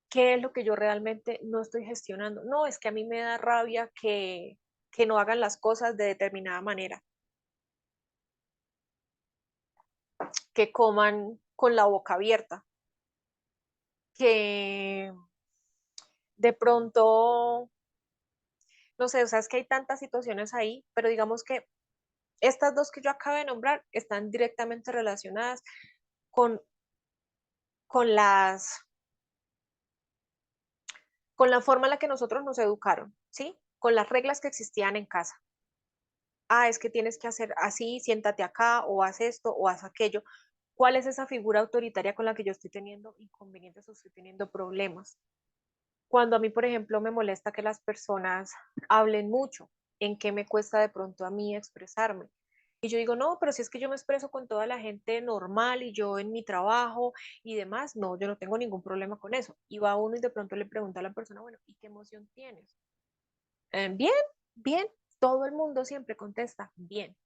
¿Qué es lo que yo realmente no estoy gestionando? No, es que a mí me da rabia que no hagan las cosas de determinada manera, que coman con la boca abierta, que de pronto, no sé, o sea, es que hay tantas situaciones ahí, pero digamos que estas dos que yo acabo de nombrar están directamente relacionadas con, con las con la forma en la que nosotros nos educaron, ¿sí? Con las reglas que existían en casa. Ah, es que tienes que hacer así, siéntate acá, o haz esto, o haz aquello. ¿Cuál es esa figura autoritaria con la que yo estoy teniendo inconvenientes o estoy teniendo problemas? Cuando a mí, por ejemplo, me molesta que las personas hablen mucho, ¿en qué me cuesta de pronto a mí expresarme? Y yo digo, no, pero si es que yo me expreso con toda la gente normal y yo en mi trabajo y demás, no, yo no tengo ningún problema con eso. Y va uno y de pronto le pregunta a la persona, bueno, ¿y qué emoción tienes? Bien, bien, todo el mundo siempre contesta, bien.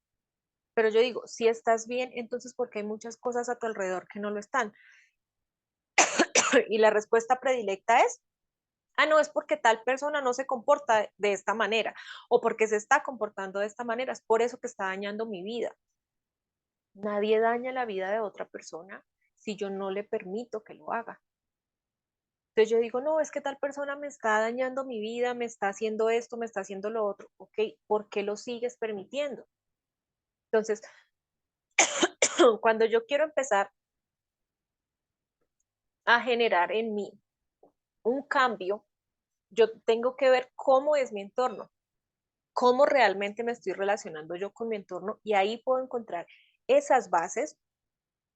Pero yo digo, si estás bien, entonces porque hay muchas cosas a tu alrededor que no lo están. Y la respuesta predilecta es, ah, no, es porque tal persona no se comporta de esta manera o porque se está comportando de esta manera, es por eso que está dañando mi vida. Nadie daña la vida de otra persona si yo no le permito que lo haga. Entonces yo digo, no, es que tal persona me está dañando mi vida, me está haciendo esto, me está haciendo lo otro. Ok, ¿por qué lo sigues permitiendo? Entonces, cuando yo quiero empezar a generar en mí un cambio, yo tengo que ver cómo es mi entorno, cómo realmente me estoy relacionando yo con mi entorno y ahí puedo encontrar esas bases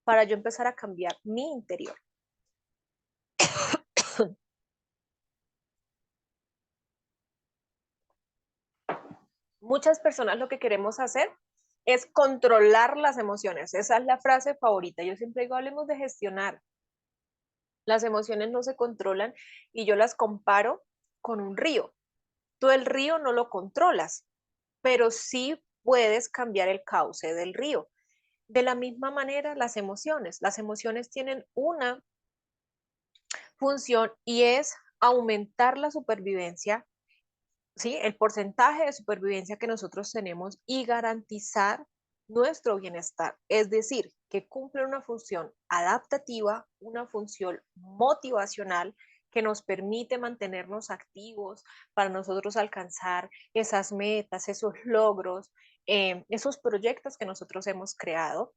para yo empezar a cambiar mi interior. Muchas personas lo que queremos hacer es controlar las emociones. Esa es la frase favorita. Yo siempre digo, hablemos de gestionar. Las emociones no se controlan y yo las comparo con un río. Tú el río no lo controlas, pero sí puedes cambiar el cauce del río. De la misma manera, las emociones tienen una función y es aumentar la supervivencia, ¿sí? El porcentaje de supervivencia que nosotros tenemos y garantizar nuestro bienestar. Es decir, que cumple una función adaptativa, una función motivacional que nos permite mantenernos activos para nosotros alcanzar esas metas, esos logros, esos proyectos que nosotros hemos creado.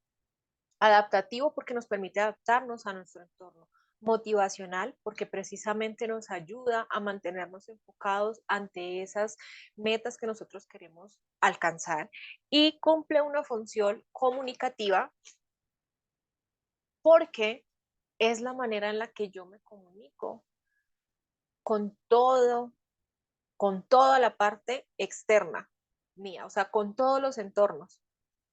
Adaptativo porque nos permite adaptarnos a nuestro entorno. Motivacional porque precisamente nos ayuda a mantenernos enfocados ante esas metas que nosotros queremos alcanzar. Y cumple una función comunicativa porque es la manera en la que yo me comunico con todo, con toda la parte externa mía, o sea, con todos los entornos.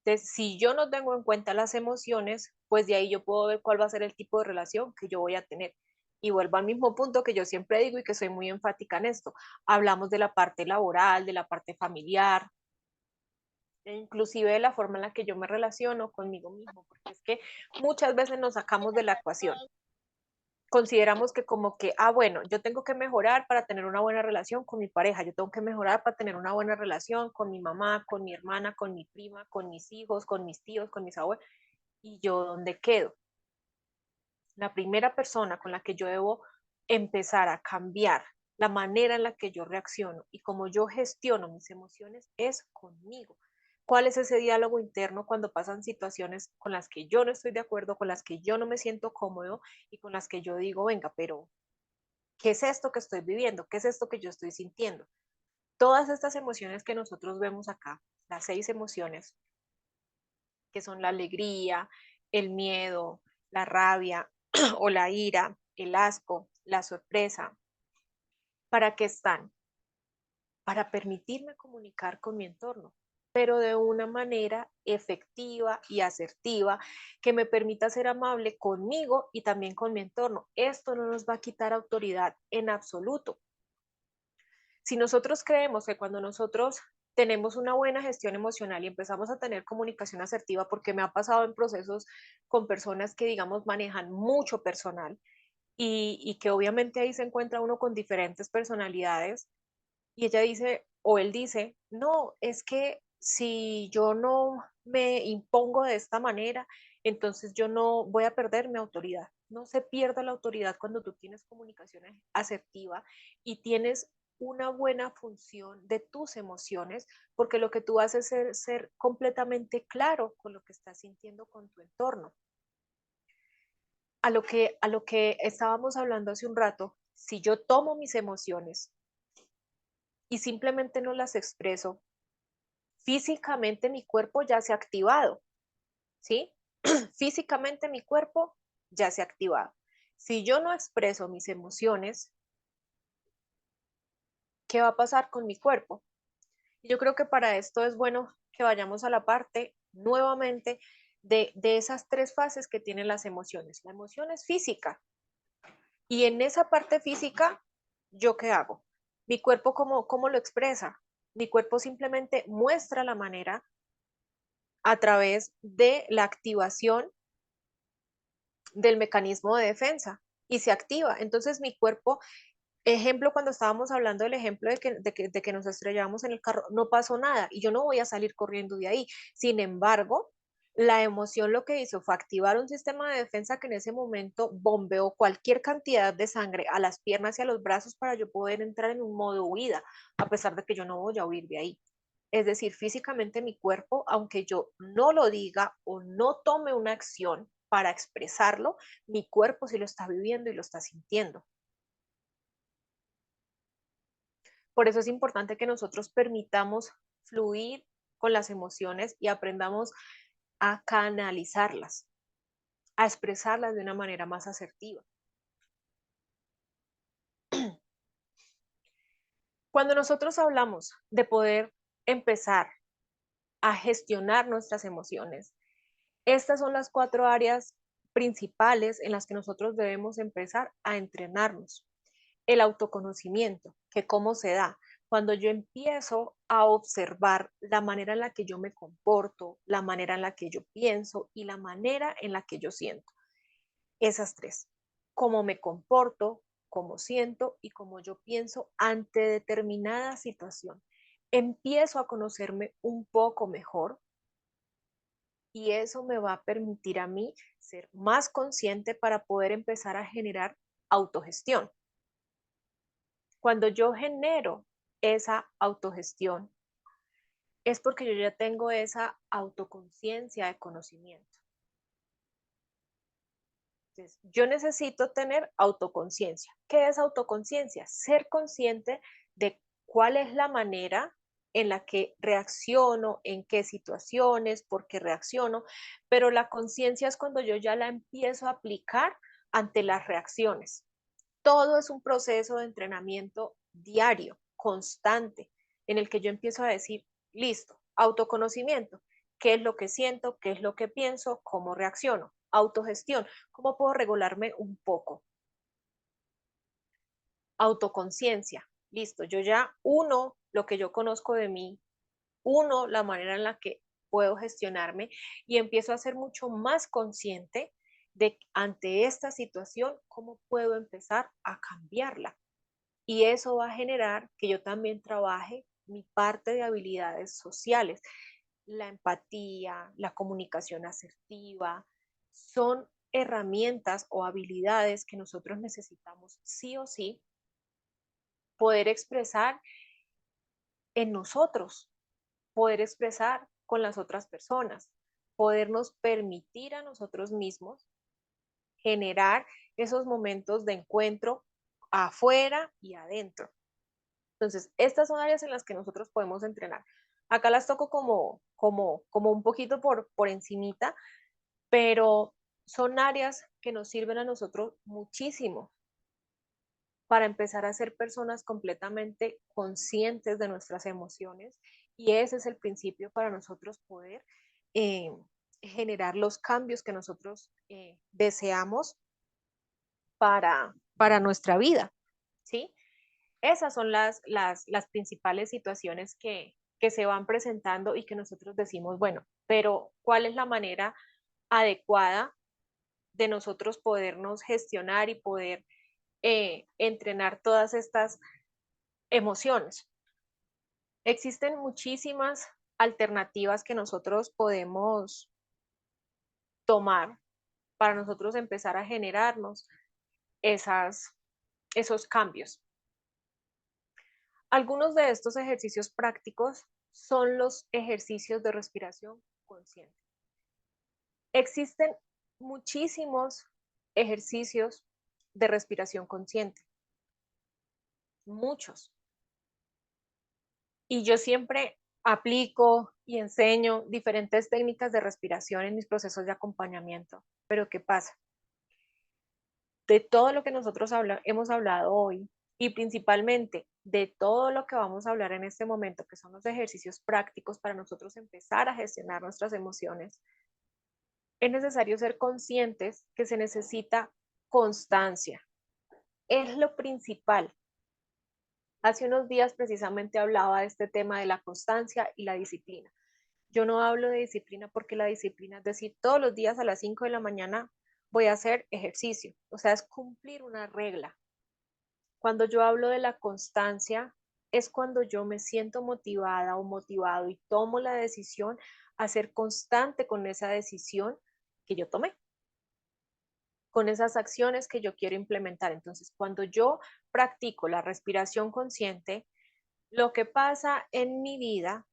Entonces, si yo no tengo en cuenta las emociones, pues de ahí yo puedo ver cuál va a ser el tipo de relación que yo voy a tener. Y vuelvo al mismo punto que yo siempre digo y que soy muy enfática en esto. Hablamos de la parte laboral, de la parte familiar, e inclusive de la forma en la que yo me relaciono conmigo mismo, porque es que muchas veces nos sacamos de la ecuación. Consideramos que como que, ah, bueno, yo tengo que mejorar para tener una buena relación con mi pareja, yo tengo que mejorar para tener una buena relación con mi mamá, con mi hermana, con mi prima, con mis hijos, con mis tíos, con mis abuelos. ¿Y yo dónde quedo? La primera persona con la que yo debo empezar a cambiar la manera en la que yo reacciono y cómo yo gestiono mis emociones es conmigo. ¿Cuál es ese diálogo interno cuando pasan situaciones con las que yo no estoy de acuerdo, con las que yo no me siento cómodo y con las que yo digo, venga, pero ¿qué es esto que estoy viviendo? ¿Qué es esto que yo estoy sintiendo? Todas estas emociones que nosotros vemos acá, las 6 emociones, que son la alegría, el miedo, la rabia o la ira, el asco, la sorpresa, ¿para qué están? Para permitirme comunicar con mi entorno, pero de una manera efectiva y asertiva que me permita ser amable conmigo y también con mi entorno. Esto no nos va a quitar autoridad en absoluto. Si nosotros creemos que cuando nosotros tenemos una buena gestión emocional y empezamos a tener comunicación asertiva, porque me ha pasado en procesos con personas que, digamos, manejan mucho personal y que obviamente ahí se encuentra uno con diferentes personalidades y ella dice, o él dice, no, es que si yo no me impongo de esta manera, entonces yo no voy a perder mi autoridad. No se pierda la autoridad cuando tú tienes comunicación asertiva y tienes una buena función de tus emociones, porque lo que tú haces es ser completamente claro con lo que estás sintiendo con tu entorno. A lo que estábamos hablando hace un rato, si yo tomo mis emociones y simplemente no las expreso, físicamente mi cuerpo ya se ha activado, ¿sí? Físicamente mi cuerpo ya se ha activado. Si yo no expreso mis emociones, ¿qué va a pasar con mi cuerpo? Yo creo que para esto es bueno que vayamos a la parte nuevamente de esas tres fases que tienen las emociones. La emoción es física y en esa parte física, ¿yo qué hago? Mi cuerpo, ¿cómo lo expresa? Mi cuerpo simplemente muestra la manera a través de la activación del mecanismo de defensa y se activa. Entonces mi cuerpo, ejemplo, cuando estábamos hablando del ejemplo de que nos estrellamos en el carro, no pasó nada y yo no voy a salir corriendo de ahí. Sin embargo, la emoción lo que hizo fue activar un sistema de defensa que en ese momento bombeó cualquier cantidad de sangre a las piernas y a los brazos para yo poder entrar en un modo huida, a pesar de que yo no voy a huir de ahí. Es decir, físicamente mi cuerpo, aunque yo no lo diga o no tome una acción para expresarlo, mi cuerpo sí lo está viviendo y lo está sintiendo. Por eso es importante que nosotros permitamos fluir con las emociones y aprendamos a canalizarlas, a expresarlas de una manera más asertiva. Cuando nosotros hablamos de poder empezar a gestionar nuestras emociones, estas son las 4 áreas principales en las que nosotros debemos empezar a entrenarnos. El autoconocimiento, que cómo se da. Cuando yo empiezo a observar la manera en la que yo me comporto, la manera en la que yo pienso y la manera en la que yo siento. Esas tres. Cómo me comporto, cómo siento y cómo yo pienso ante determinada situación. Empiezo a conocerme un poco mejor y eso me va a permitir a mí ser más consciente para poder empezar a generar autogestión. Cuando yo genero esa autogestión, es porque yo ya tengo esa autoconciencia de conocimiento. Entonces, yo necesito tener autoconciencia. ¿Qué es autoconciencia? Ser consciente de cuál es la manera en la que reacciono, en qué situaciones, por qué reacciono, pero la conciencia es cuando yo ya la empiezo a aplicar ante las reacciones. Todo es un proceso de entrenamiento diario, constante, en el que yo empiezo a decir, listo, autoconocimiento, qué es lo que siento, qué es lo que pienso, cómo reacciono, autogestión, cómo puedo regularme un poco, autoconciencia, listo, yo ya uno lo que yo conozco de mí, uno la manera en la que puedo gestionarme y empiezo a ser mucho más consciente de ante esta situación, cómo puedo empezar a cambiarla. Y eso va a generar que yo también trabaje mi parte de habilidades sociales. La empatía, la comunicación asertiva, son herramientas o habilidades que nosotros necesitamos sí o sí poder expresar en nosotros, poder expresar con las otras personas, podernos permitir a nosotros mismos generar esos momentos de encuentro afuera y adentro. Entonces, estas son áreas en las que nosotros podemos entrenar. Acá las toco como un poquito por encimita, pero son áreas que nos sirven a nosotros muchísimo para empezar a ser personas completamente conscientes de nuestras emociones y ese es el principio para nosotros poder eh, generar los cambios que nosotros deseamos para nuestra vida, ¿sí? Esas son las principales situaciones que se van presentando y que nosotros decimos, bueno, pero ¿cuál es la manera adecuada de nosotros podernos gestionar y poder entrenar todas estas emociones? Existen muchísimas alternativas que nosotros podemos tomar para nosotros empezar a generarnos esas, esos cambios. Algunos de estos ejercicios prácticos son los ejercicios de respiración consciente. Existen muchísimos ejercicios de respiración consciente, muchos. Y yo siempre aplico y enseño diferentes técnicas de respiración en mis procesos de acompañamiento. Pero ¿qué pasa? De todo lo que nosotros hemos hablado hoy y principalmente de todo lo que vamos a hablar en este momento, que son los ejercicios prácticos para nosotros empezar a gestionar nuestras emociones, es necesario ser conscientes que se necesita constancia. Es lo principal. Hace unos días precisamente hablaba de este tema de la constancia y la disciplina. Yo no hablo de disciplina porque la disciplina es decir, todos los días a las 5 de la mañana voy a hacer ejercicio. O sea, es cumplir una regla. Cuando yo hablo de la constancia, es cuando yo me siento motivada o motivado y tomo la decisión a ser constante con esa decisión que yo tomé, con esas acciones que yo quiero implementar. Entonces, cuando yo practico la respiración consciente, lo que pasa en mi vida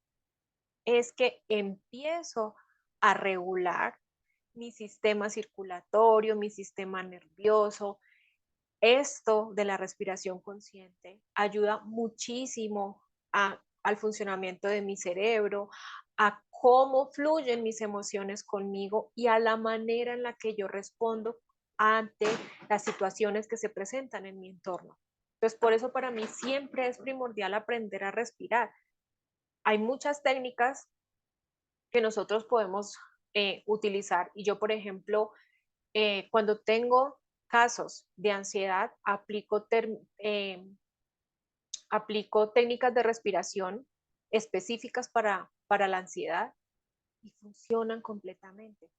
es que empiezo a regular mi sistema circulatorio, mi sistema nervioso. Esto de la respiración consciente ayuda muchísimo al funcionamiento de mi cerebro, a cómo fluyen mis emociones conmigo y a la manera en la que yo respondo ante las situaciones que se presentan en mi entorno. Entonces, por eso para mí siempre es primordial aprender a respirar. Hay muchas técnicas que nosotros podemos utilizar y yo, por ejemplo, cuando tengo casos de ansiedad, aplico técnicas de respiración específicas para la ansiedad y funcionan completamente.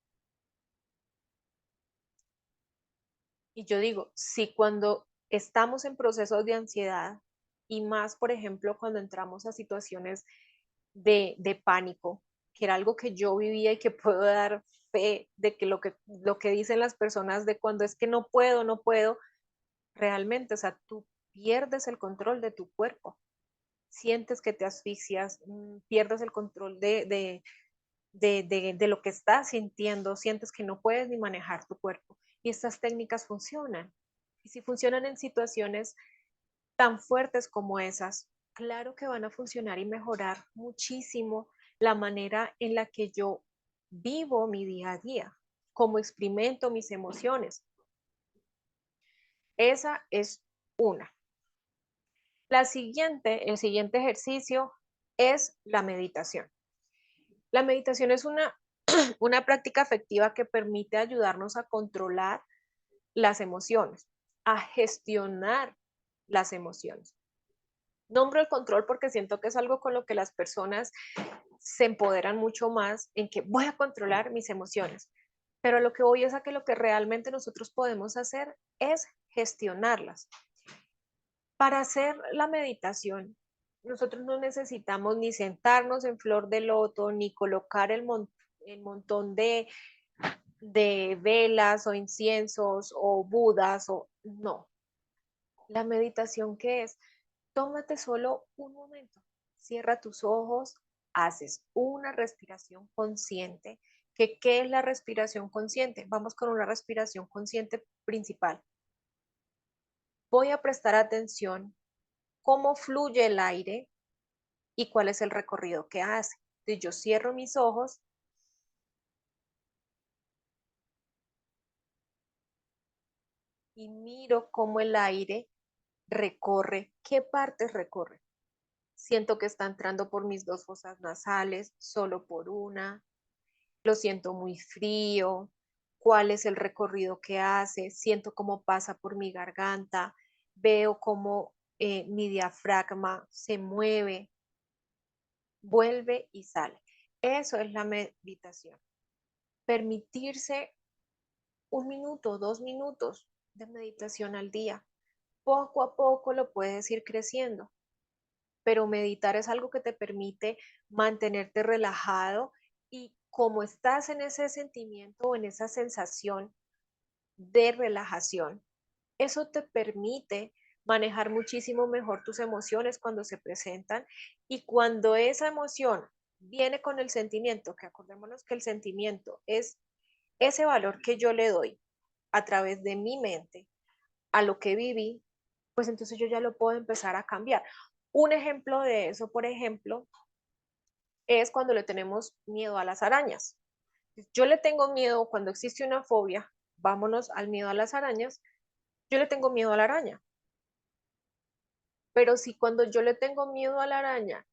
Y yo digo, si cuando estamos en procesos de ansiedad y más, por ejemplo, cuando entramos a situaciones de pánico, que era algo que yo vivía y que puedo dar fe de que lo que dicen las personas de cuando es que no puedo, no puedo, realmente, o sea, tú pierdes el control de tu cuerpo, sientes que te asfixias, pierdes el control de lo que estás sintiendo, sientes que no puedes ni manejar tu cuerpo. Y estas técnicas funcionan. Y si funcionan en situaciones tan fuertes como esas, claro que van a funcionar y mejorar muchísimo la manera en la que yo vivo mi día a día, cómo experimento mis emociones. Esa es una. El siguiente ejercicio es la meditación. La meditación es una práctica afectiva que permite ayudarnos a controlar las emociones, a gestionar las emociones. Nombro el control porque siento que es algo con lo que las personas se empoderan mucho más en que voy a controlar mis emociones. Pero lo que voy es a que lo que realmente nosotros podemos hacer es gestionarlas. Para hacer la meditación, nosotros no necesitamos ni sentarnos en flor de loto, ni colocar el montón de velas o inciensos o budas o no. La meditación, ¿qué es? Tómate solo un momento, cierra tus ojos, haces una respiración consciente. ¿Qué es la respiración consciente? Vamos con una respiración consciente principal. Voy a prestar atención cómo fluye el aire y cuál es el recorrido que hace. Entonces yo cierro mis ojos y miro cómo el aire recorre, qué partes recorre. Siento que está entrando por mis dos fosas nasales, solo por una, lo siento muy frío, cuál es el recorrido que hace, siento cómo pasa por mi garganta, veo cómo mi diafragma se mueve, vuelve y sale. Eso es la meditación. Permitirse 1 minuto, 2 minutos de meditación al día. Poco a poco lo puedes ir creciendo, pero meditar es algo que te permite mantenerte relajado y como estás en ese sentimiento o en esa sensación de relajación, eso te permite manejar muchísimo mejor tus emociones cuando se presentan y cuando esa emoción viene con el sentimiento, que acordémonos que el sentimiento es ese valor que yo le doy a través de mi mente a lo que viví, pues entonces yo ya lo puedo empezar a cambiar. Un ejemplo de eso, por ejemplo, es cuando le tenemos miedo a las arañas. Yo le tengo miedo cuando existe una fobia, vámonos al miedo a las arañas, yo le tengo miedo a la araña, Pero si cuando yo le tengo miedo a la araña,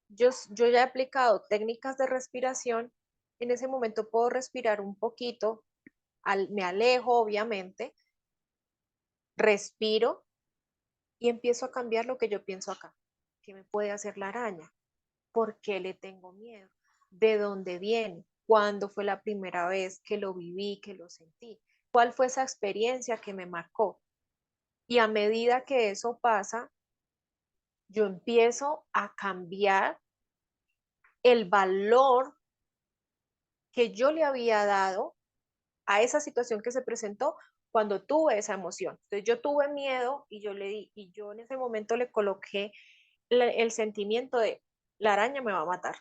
yo ya he aplicado técnicas de respiración, en ese momento puedo respirar un poquito, me alejo obviamente, respiro y empiezo a cambiar lo que yo pienso acá. ¿Qué me puede hacer la araña? ¿Por qué le tengo miedo? ¿De dónde viene? ¿Cuándo fue la primera vez que lo viví, que lo sentí? ¿Cuál fue esa experiencia que me marcó? Y a medida que eso pasa, yo empiezo a cambiar el valor que yo le había dado a esa situación que se presentó cuando tuve esa emoción. Entonces yo tuve miedo y yo le di, y yo en ese momento le coloqué el sentimiento de la araña me va a matar,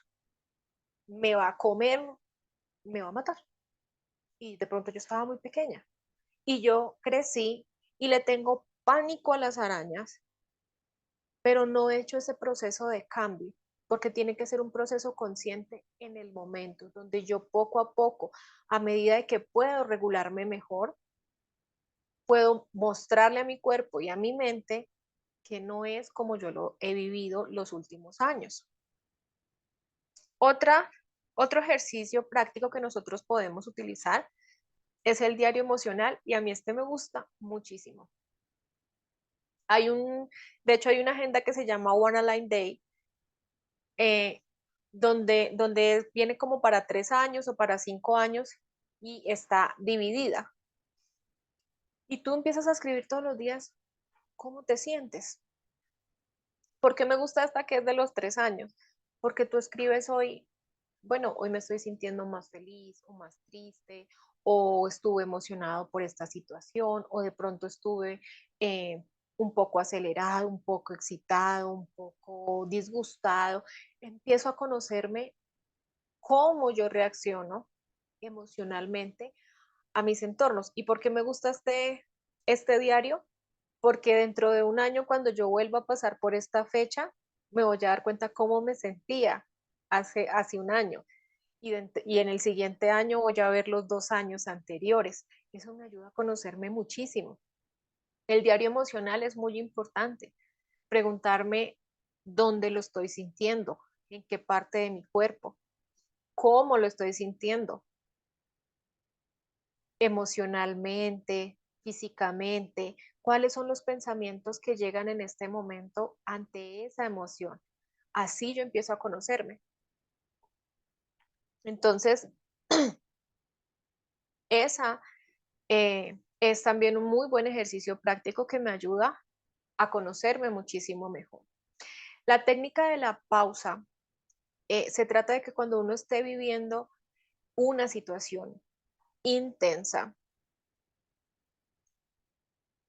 me va a comer, me va a matar. Y de pronto yo estaba muy pequeña y yo crecí y le tengo pánico a las arañas, pero no he hecho ese proceso de cambio, porque tiene que ser un proceso consciente en el momento, donde yo poco a poco, a medida de que puedo regularme mejor, puedo mostrarle a mi cuerpo y a mi mente que no es como yo lo he vivido los últimos años. Otra, otro ejercicio práctico que nosotros podemos utilizar es el diario emocional y a mí este me gusta muchísimo. Hay un, de hecho hay una agenda que se llama One Align Day, eh, donde viene como para 3 años o para 5 años y está dividida. Y tú empiezas a escribir todos los días cómo te sientes. ¿Por qué me gusta esta que es de los 3 años? Porque tú escribes hoy, bueno, hoy me estoy sintiendo más feliz o más triste, o estuve emocionado por esta situación, o de pronto estuve un poco acelerado, un poco excitado, un poco disgustado. Empiezo a conocerme cómo yo reacciono emocionalmente a mis entornos. ¿Y por qué me gusta este diario? Porque dentro de un año, cuando yo vuelva a pasar por esta fecha, me voy a dar cuenta cómo me sentía hace un año. Y en el siguiente año voy a ver los 2 años anteriores. Eso me ayuda a conocerme muchísimo. El diario emocional es muy importante. Preguntarme dónde lo estoy sintiendo, en qué parte de mi cuerpo, cómo lo estoy sintiendo, emocionalmente, físicamente, cuáles son los pensamientos que llegan en este momento ante esa emoción. Así yo empiezo a conocerme. Entonces, esa es también un muy buen ejercicio práctico que me ayuda a conocerme muchísimo mejor. La técnica de la pausa se trata de que cuando uno esté viviendo una situación intensa,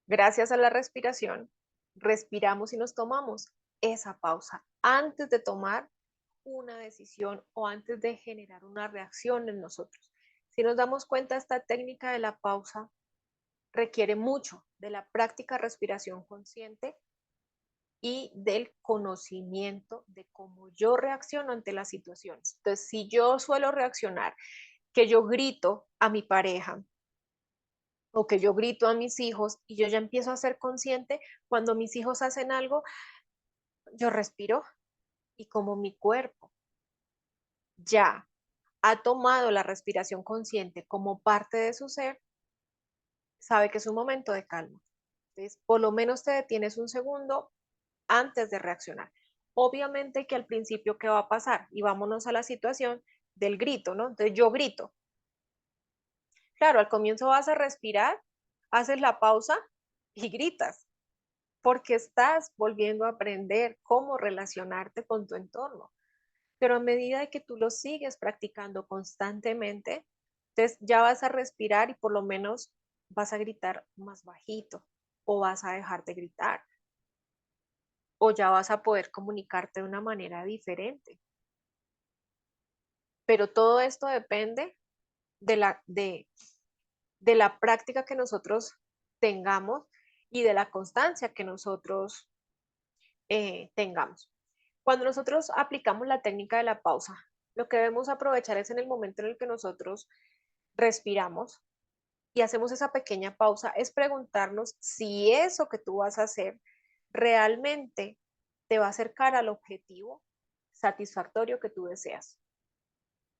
gracias a la respiración, respiramos y nos tomamos esa pausa antes de tomar una decisión o antes de generar una reacción en nosotros. Si nos damos cuenta, esta técnica de la pausa requiere mucho de la práctica respiración consciente y del conocimiento de cómo yo reacciono ante las situaciones. Entonces, si yo suelo reaccionar, que yo grito a mi pareja o que yo grito a mis hijos y yo ya empiezo a ser consciente cuando mis hijos hacen algo, yo respiro y como mi cuerpo ya ha tomado la respiración consciente como parte de su ser, sabe que es un momento de calma. Entonces, por lo menos te detienes un segundo antes de reaccionar. Obviamente que al principio, ¿qué va a pasar? Y vámonos a la situación del grito, ¿no? Entonces yo grito. Claro, al comienzo vas a respirar, haces la pausa y gritas, porque estás volviendo a aprender cómo relacionarte con tu entorno. Pero a medida que tú lo sigues practicando constantemente, entonces ya vas a respirar y por lo menos vas a gritar más bajito o vas a dejar de gritar o ya vas a poder comunicarte de una manera diferente. Pero todo esto depende de la práctica que nosotros tengamos y de la constancia que nosotros tengamos. Cuando nosotros aplicamos la técnica de la pausa, lo que debemos aprovechar es en el momento en el que nosotros respiramos y hacemos esa pequeña pausa, es preguntarnos si eso que tú vas a hacer realmente te va a acercar al objetivo satisfactorio que tú deseas.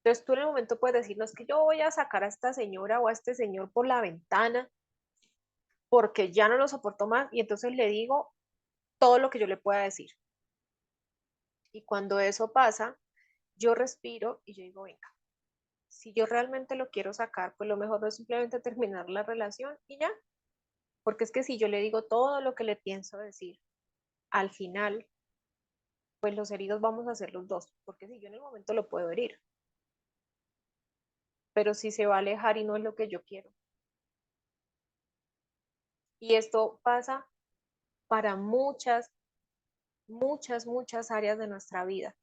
Entonces tú en el momento puedes decir, no es que yo voy a sacar a esta señora o a este señor por la ventana porque ya no lo soporto más y entonces le digo todo lo que yo le pueda decir. Y cuando eso pasa, yo respiro y yo digo, venga, si yo realmente lo quiero sacar, pues lo mejor no es simplemente terminar la relación y ya. Porque es que si yo le digo todo lo que le pienso decir, al final, pues los heridos vamos a ser los dos. Porque si yo en el momento lo puedo herir, pero si se va a alejar y no es lo que yo quiero. Y esto pasa para muchas áreas de nuestra vida.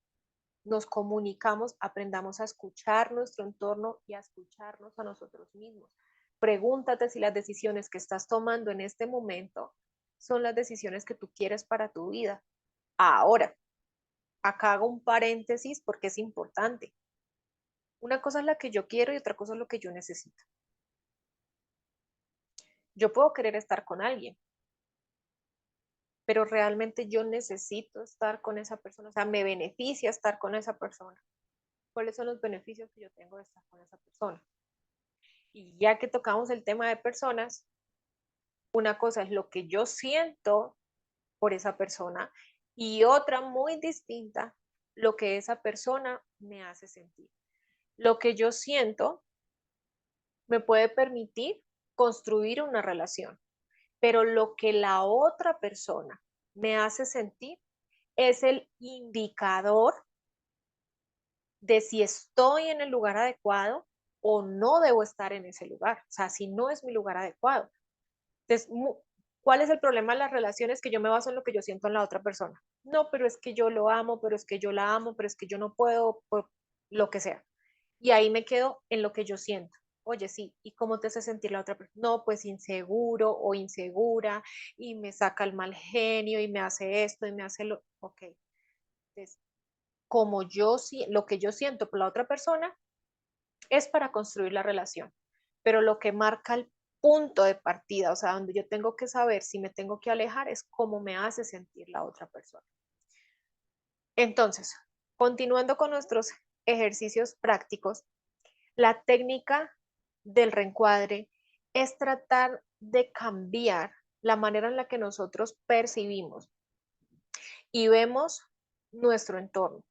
Nos comunicamos, aprendamos a escuchar nuestro entorno y a escucharnos a nosotros mismos. Pregúntate si las decisiones que estás tomando en este momento son las decisiones que tú quieres para tu vida. Ahora, acá hago un paréntesis porque es importante. Una cosa es la que yo quiero y otra cosa es lo que yo necesito. Yo puedo querer estar con alguien, pero realmente yo necesito estar con esa persona, o sea, me beneficia estar con esa persona. ¿Cuáles son los beneficios que yo tengo de estar con esa persona? Y ya que tocamos el tema de personas, una cosa es lo que yo siento por esa persona y otra muy distinta, lo que esa persona me hace sentir. Lo que yo siento me puede permitir construir una relación, pero lo que la otra persona me hace sentir es el indicador de si estoy en el lugar adecuado o no debo estar en ese lugar. O sea, si no es mi lugar adecuado. Entonces, ¿cuál es el problema de las relaciones? Que yo me baso en lo que yo siento en la otra persona. No, pero es que yo lo amo, pero es que yo la amo, pero es que yo no puedo, por lo que sea. Y ahí me quedo en lo que yo siento. Oye, sí, ¿y cómo te hace sentir la otra persona? No, pues inseguro o insegura y me saca el mal genio y me hace esto y me hace lo... Ok, entonces, como yo, lo que yo siento por la otra persona es para construir la relación, pero lo que marca el punto de partida, o sea, donde yo tengo que saber si me tengo que alejar, es cómo me hace sentir la otra persona. Entonces, continuando con nuestros ejercicios prácticos, la técnica del reencuadre es tratar de cambiar la manera en la que nosotros percibimos y vemos nuestro entorno.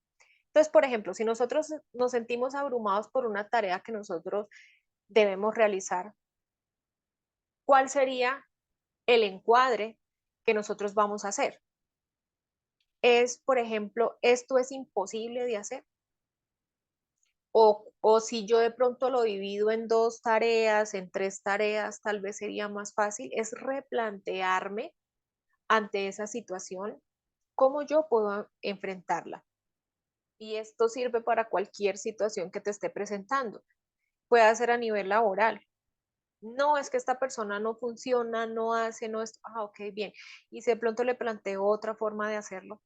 Entonces, por ejemplo, si nosotros nos sentimos abrumados por una tarea que nosotros debemos realizar, ¿cuál sería el encuadre que nosotros vamos a hacer? Es, por ejemplo, esto es imposible de hacer. O si yo de pronto lo divido en dos tareas, en tres tareas, tal vez sería más fácil, es replantearme ante esa situación cómo yo puedo enfrentarla. Y esto sirve para cualquier situación que te esté presentando. Puede ser a nivel laboral. No, es que esta persona no funciona, no hace, no es, ok, bien. Y si de pronto le planteo otra forma de hacerlo,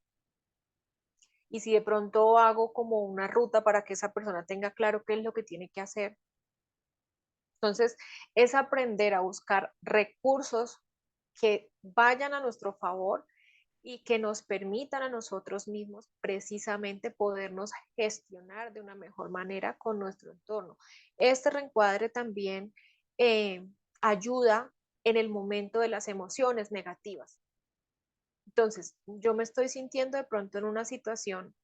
y si de pronto hago como una ruta para que esa persona tenga claro qué es lo que tiene que hacer. Entonces, es aprender a buscar recursos que vayan a nuestro favor y que nos permitan a nosotros mismos precisamente podernos gestionar de una mejor manera con nuestro entorno. Este reencuadre también ayuda en el momento de las emociones negativas. Entonces, yo me estoy sintiendo de pronto en una situación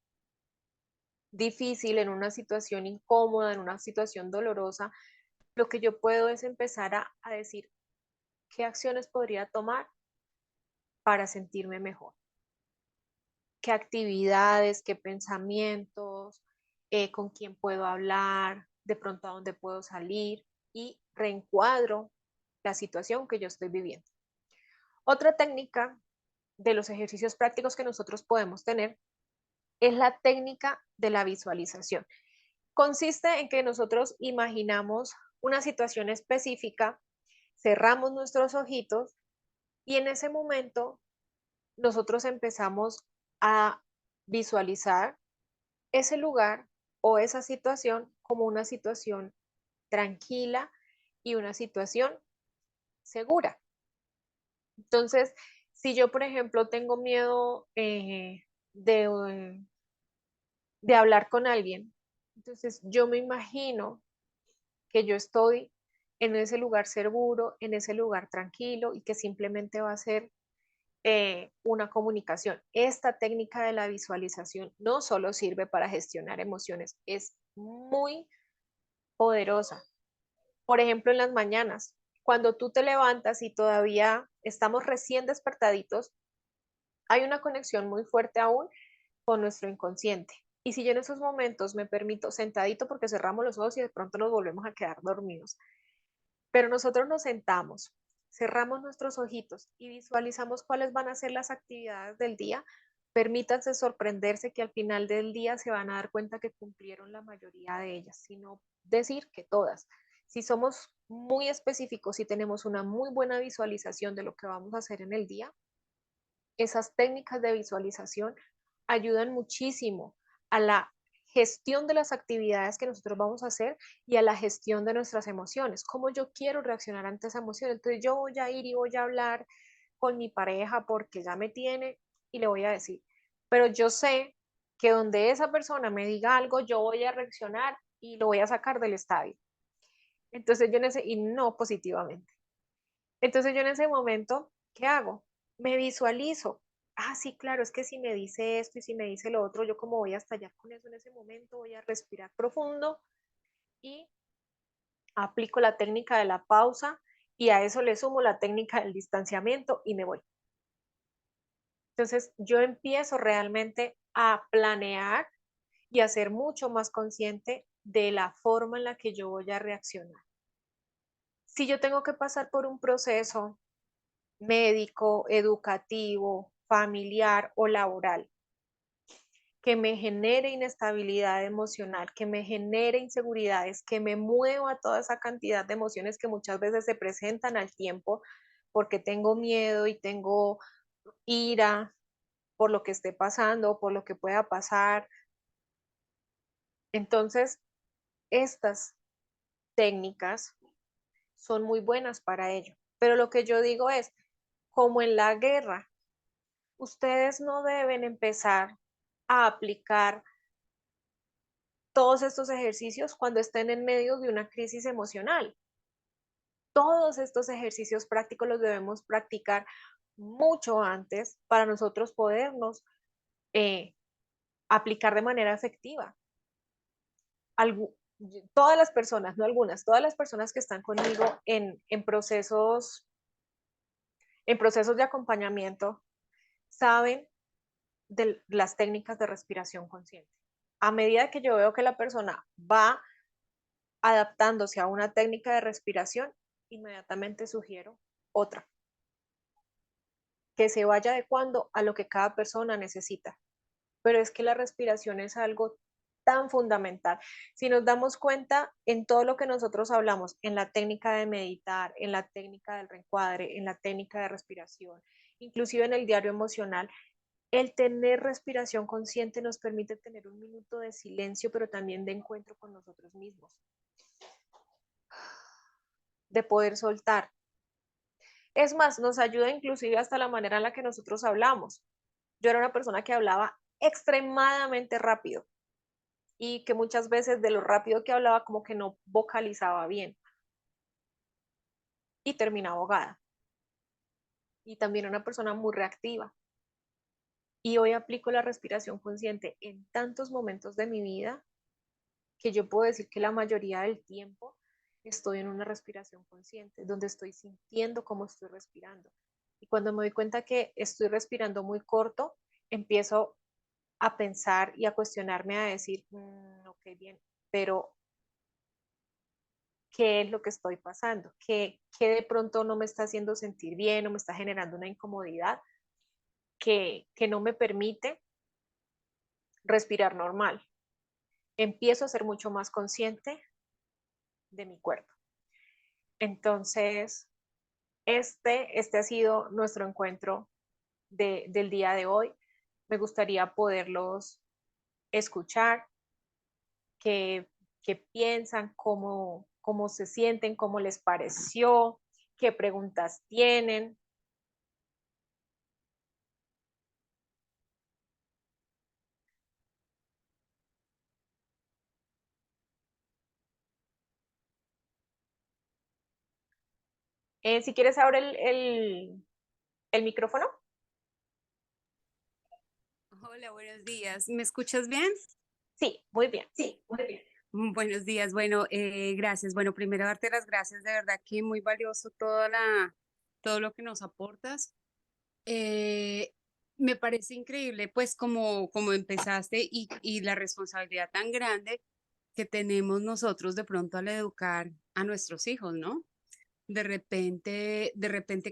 difícil, en una situación incómoda, en una situación dolorosa, lo que yo puedo es empezar a decir qué acciones podría tomar para sentirme mejor, qué actividades, qué pensamientos, con quién puedo hablar, de pronto a dónde puedo salir y reencuadro la situación que yo estoy viviendo. Otra técnica de los ejercicios prácticos que nosotros podemos tener es la técnica de la visualización. Consiste en que nosotros imaginamos una situación específica, cerramos nuestros ojitos y en ese momento nosotros empezamos a visualizar ese lugar o esa situación como una situación tranquila y una situación segura. Entonces, si yo, por ejemplo, tengo miedo de, de hablar con alguien. Entonces yo me imagino que yo estoy en ese lugar seguro, en ese lugar tranquilo y que simplemente va a ser una comunicación. Esta técnica de la visualización no solo sirve para gestionar emociones, es muy poderosa. Por ejemplo, en las mañanas, cuando tú te levantas y todavía estamos recién despertaditos, hay una conexión muy fuerte aún con nuestro inconsciente. Y si yo en esos momentos me permito sentadito porque cerramos los ojos y de pronto nos volvemos a quedar dormidos, pero nosotros nos sentamos, cerramos nuestros ojitos y visualizamos cuáles van a ser las actividades del día, permítanse sorprenderse que al final del día se van a dar cuenta que cumplieron la mayoría de ellas, sino decir que todas. Si somos muy específicos y tenemos una muy buena visualización de lo que vamos a hacer en el día, esas técnicas de visualización ayudan muchísimo a la gestión de las actividades que nosotros vamos a hacer y a la gestión de nuestras emociones, cómo yo quiero reaccionar ante esa emoción. Entonces yo voy a ir y voy a hablar con mi pareja porque ya me tiene y le voy a decir, pero yo sé que donde esa persona me diga algo, yo voy a reaccionar y lo voy a sacar del estadio. Entonces yo en ese, y no positivamente. Entonces yo en ese momento, ¿qué hago? Me visualizo. Ah, sí, claro, es que si me dice esto y si me dice lo otro, yo como voy a estallar con eso en ese momento, voy a respirar profundo y aplico la técnica de la pausa y a eso le sumo la técnica del distanciamiento y me voy. Entonces yo empiezo realmente a planear y a ser mucho más consciente de la forma en la que yo voy a reaccionar. Si yo tengo que pasar por un proceso médico, educativo, familiar o laboral, que me genere inestabilidad emocional, que me genere inseguridades, que me mueva toda esa cantidad de emociones que muchas veces se presentan al tiempo porque tengo miedo y tengo ira por lo que esté pasando, por lo que pueda pasar. Entonces, estas técnicas son muy buenas para ello. Pero lo que yo digo es, como en la guerra, ustedes no deben empezar a aplicar todos estos ejercicios cuando estén en medio de una crisis emocional. Todos estos ejercicios prácticos los debemos practicar mucho antes para nosotros podernos eh, aplicar de manera efectiva. Algu Todas las personas, no algunas, todas las personas que están conmigo en procesos de acompañamiento saben de las técnicas de respiración consciente. A medida que yo veo que la persona va adaptándose a una técnica de respiración, inmediatamente sugiero otra, que se vaya adecuando a lo que cada persona necesita. Pero es que la respiración es algo tan fundamental. Si nos damos cuenta en todo lo que nosotros hablamos, en la técnica de meditar, en la técnica del reencuadre, en la técnica de respiración, inclusive en el diario emocional, el tener respiración consciente nos permite tener un minuto de silencio, pero también de encuentro con nosotros mismos, de poder soltar. Es más, nos ayuda inclusive hasta la manera en la que nosotros hablamos. Yo era una persona que hablaba extremadamente rápido y que muchas veces de lo rápido que hablaba como que no vocalizaba bien y terminaba ahogada. Y también una persona muy reactiva. Y hoy aplico la respiración consciente en tantos momentos de mi vida que yo puedo decir que la mayoría del tiempo estoy en una respiración consciente, donde estoy sintiendo cómo estoy respirando. Y cuando me doy cuenta que estoy respirando muy corto, empiezo a pensar y a cuestionarme, a decir, ok, bien, pero ¿qué es lo que estoy pasando? ¿Qué de pronto no me está haciendo sentir bien o me está generando una incomodidad que no me permite respirar normal? Empiezo a ser mucho más consciente de mi cuerpo. Entonces, este ha sido nuestro encuentro del día de hoy. Me gustaría poderlos escuchar, qué, qué piensan, cómo se sienten, cómo les pareció, qué preguntas tienen. Si quieres, abre el micrófono. Hola, buenos días. ¿Me escuchas bien? Sí, muy bien. Buenos días. Bueno, gracias. Bueno, primero darte las gracias, de verdad que muy valioso todo lo que nos aportas. Eh, Me parece increíble, pues, como empezaste y la responsabilidad tan grande que tenemos nosotros de pronto al educar a nuestros hijos, ¿no? De repente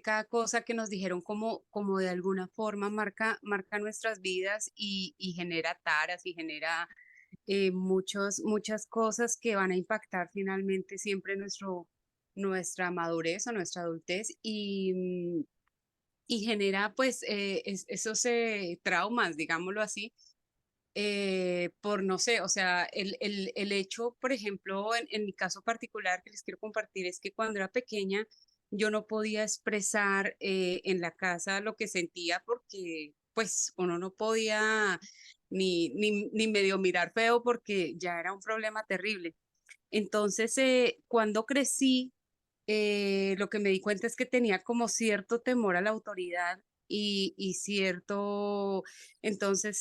cada cosa que nos dijeron como de alguna forma marca nuestras vidas y genera taras y genera muchas cosas que van a impactar finalmente siempre nuestra madurez o nuestra adultez y genera pues esos traumas, digámoslo así, por no sé, o sea, el hecho, por ejemplo, en mi caso particular que les quiero compartir es que cuando era pequeña yo no podía expresar en la casa lo que sentía porque pues uno no podía ni medio mirar feo porque ya era un problema terrible. Entonces, cuando crecí, lo que me di cuenta es que tenía como cierto temor a la autoridad y cierto, entonces,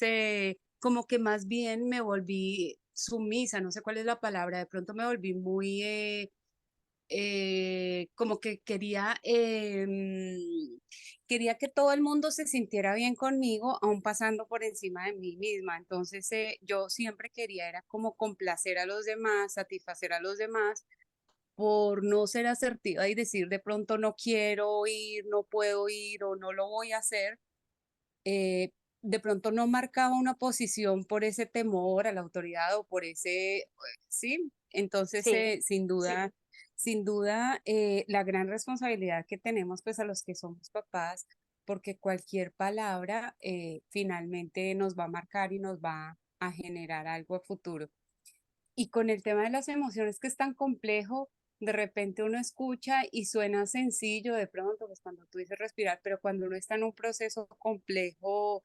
como que más bien me volví sumisa, no sé cuál es la palabra, de pronto me volví muy, como que quería que todo el mundo se sintiera bien conmigo, aún pasando por encima de mí misma. Entonces, yo siempre quería, era como complacer a los demás, satisfacer a los demás, por no ser asertiva y decir de pronto no quiero ir, no puedo ir o no lo voy a hacer. De pronto no marcaba una posición por ese temor a la autoridad o por ese, sí. Entonces, Sí, sin duda, la gran responsabilidad que tenemos pues a los que somos papás, porque cualquier palabra finalmente nos va a marcar y nos va a generar algo a futuro. Y con el tema de las emociones que es tan complejo, de repente uno escucha y suena sencillo de pronto, pues cuando tú dices respirar, pero cuando uno está en un proceso complejo,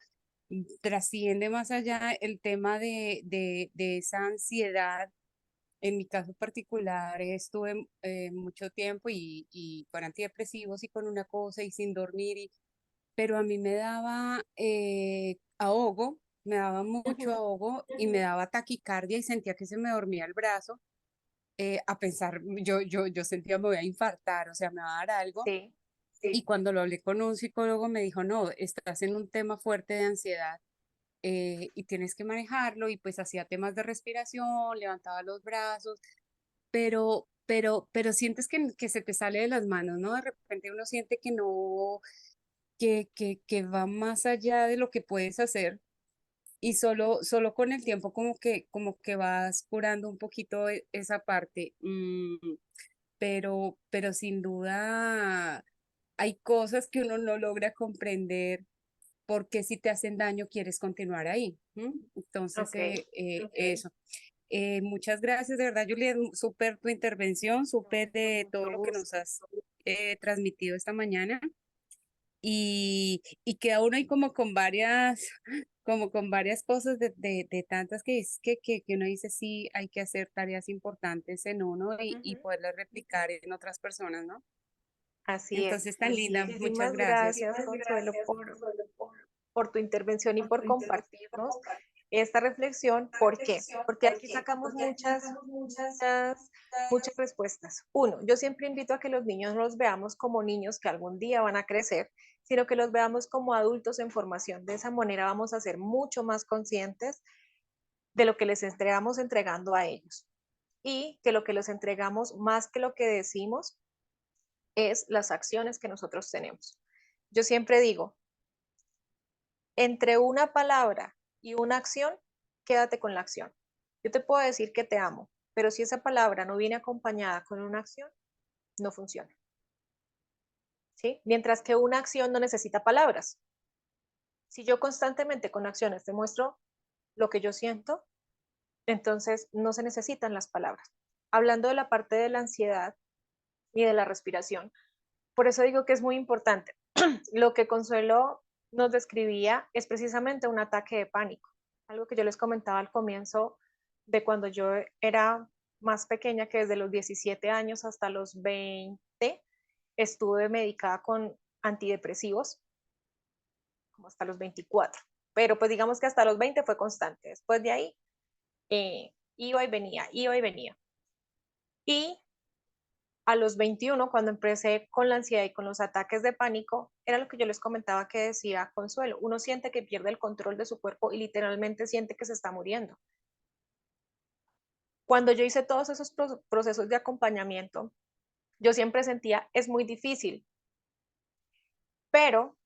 trasciende más allá el tema de esa ansiedad. En mi caso particular, estuve mucho tiempo y con antidepresivos y con una cosa y sin dormir, pero a mí me daba ahogo, me daba mucho ujú, ahogo y me daba taquicardia y sentía que se me dormía el brazo. A pensar, yo sentía me voy a infartar, o sea, me va a dar algo. sí, Y cuando lo hablé con un psicólogo me dijo, no, estás en un tema fuerte de ansiedad y tienes que manejarlo. Y pues hacía temas de respiración, levantaba los brazos, pero sientes que se te sale de las manos, ¿no? De repente uno siente que no, que va más allá de lo que puedes hacer y solo con el tiempo como que vas curando un poquito esa parte. Pero sin duda hay cosas que uno no logra comprender porque si te hacen daño quieres continuar ahí. ¿M? Entonces, ok. eso. Muchas gracias, de verdad, Juliet, súper tu intervención, No, súper con de todo mucho lo que nos gusto. has transmitido esta mañana y queda uno ahí como con varias cosas de tantas que uno dice, sí, hay que hacer tareas importantes en uno y Ujú, poderlas replicar en otras personas, ¿no? así es. Entonces, tan linda, muchas Muchísimas gracias. gracias, Consuelo, por tu intervención y por compartirnos esta reflexión. ¿Por qué? Porque aquí sacamos muchas respuestas. Uno, yo siempre invito a que los niños no los veamos como niños que algún día van a crecer, sino que los veamos como adultos en formación. De esa manera vamos a ser mucho más conscientes de lo que les entregamos entregando a ellos y que lo que les entregamos más que lo que decimos es las acciones que nosotros tenemos. Yo siempre digo, entre una palabra y una acción, quédate con la acción. Yo te puedo decir que te amo, pero si esa palabra no viene acompañada con una acción, no funciona. ¿Sí? Mientras que una acción no necesita palabras. Si yo constantemente con acciones te muestro lo que yo siento, entonces no se necesitan las palabras. Hablando de la parte de la ansiedad y de la respiración, por eso digo que es muy importante. Lo que Consuelo nos describía es precisamente un ataque de pánico. Algo que yo les comentaba al comienzo de cuando yo era más pequeña, que desde los 17 años hasta los 20 estuve medicada con antidepresivos como hasta los 24, pero pues digamos que hasta los 20 fue constante. Después de ahí, iba y venía, iba y venía. Y a los 21, cuando empecé con la ansiedad y con los ataques de pánico, era lo que yo les comentaba que decía Consuelo, uno siente que pierde el control de su cuerpo y literalmente siente que se está muriendo. Cuando yo hice todos esos procesos de acompañamiento, yo siempre sentía, es muy difícil, pero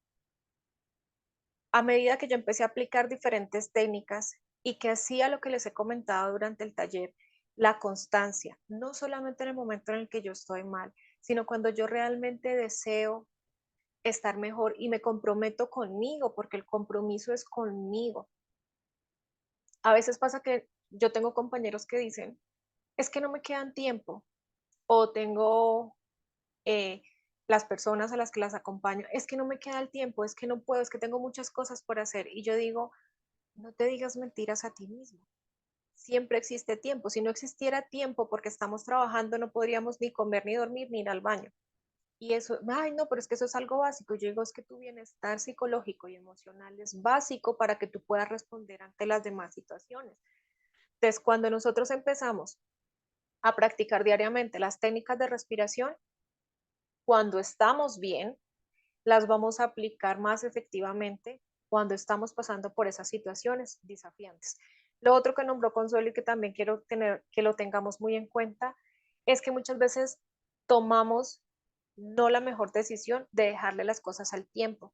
a medida que yo empecé a aplicar diferentes técnicas y que hacía lo que les he comentado durante el taller, la constancia, no solamente en el momento en el que yo estoy mal, sino cuando yo realmente deseo estar mejor y me comprometo conmigo, porque el compromiso es conmigo. A veces pasa que yo tengo compañeros que dicen, es que no me quedan tiempo, o tengo eh, las personas a las que las acompaño, es que no me queda el tiempo, es que no puedo, es que tengo muchas cosas por hacer. Y yo digo, no te digas mentiras a ti mismo. Siempre existe tiempo. Si no existiera tiempo porque estamos trabajando, no podríamos ni comer, ni dormir, ni ir al baño. Y eso, ay, no, pero es que eso es algo básico. Yo digo, es que tu bienestar psicológico y emocional es básico para que tú puedas responder ante las demás situaciones. Entonces, cuando nosotros empezamos a practicar diariamente las técnicas de respiración, cuando estamos bien, las vamos a aplicar más efectivamente cuando estamos pasando por esas situaciones desafiantes. Lo otro que nombró Consuelo y que también quiero tener, que lo tengamos muy en cuenta, es que muchas veces tomamos no la mejor decisión de dejarle las cosas al tiempo.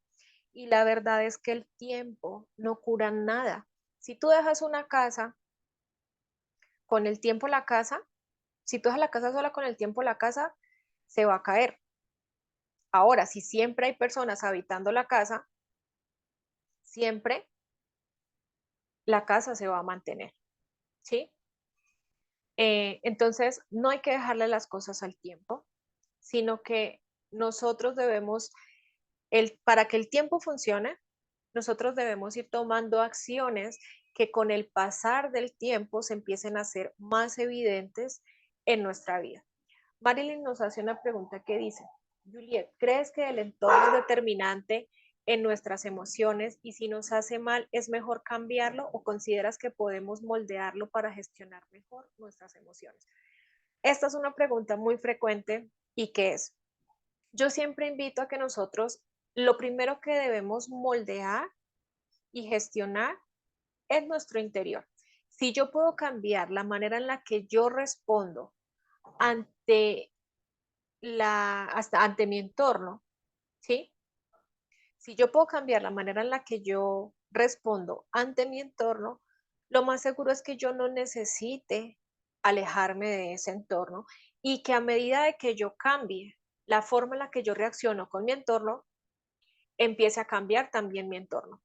Y la verdad es que el tiempo no cura nada. Si tú dejas una casa, con el tiempo la casa, si tú dejas la casa sola con el tiempo la casa, se va a caer. Ahora, si siempre hay personas habitando la casa, siempre la casa se va a mantener, ¿sí? Entonces, no hay que dejarle las cosas al tiempo, sino que nosotros debemos, para que el tiempo funcione, nosotros debemos ir tomando acciones que con el pasar del tiempo se empiecen a hacer más evidentes en nuestra vida. Marilyn nos hace una pregunta que dice, Juliet, ¿crees que el entorno es determinante en nuestras emociones y si nos hace mal es mejor cambiarlo o consideras que podemos moldearlo para gestionar mejor nuestras emociones? Esta es una pregunta muy frecuente y que es, yo siempre invito a que nosotros lo primero que debemos moldear y gestionar es nuestro interior. Si yo puedo cambiar la manera en la que yo respondo ante hasta ante mi entorno, ¿sí? Si yo puedo cambiar la manera en la que yo respondo ante mi entorno, lo más seguro es que yo no necesite alejarme de ese entorno y que a medida de que yo cambie la forma en la que yo reacciono con mi entorno, empiece a cambiar también mi entorno.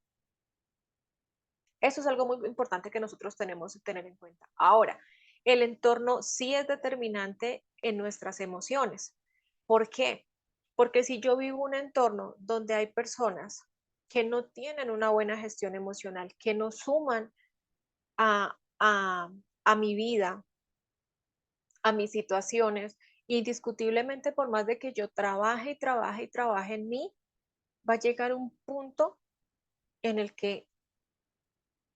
Eso es algo muy importante que nosotros tenemos que tener en cuenta. Ahora, el entorno sí es determinante en nuestras emociones. ¿Por qué? Porque si yo vivo un entorno donde hay personas que no tienen una buena gestión emocional, que no suman a, a, a mi vida, a mis situaciones, indiscutiblemente por más de que yo trabaje y trabaje y trabaje en mí, va a llegar un punto en el que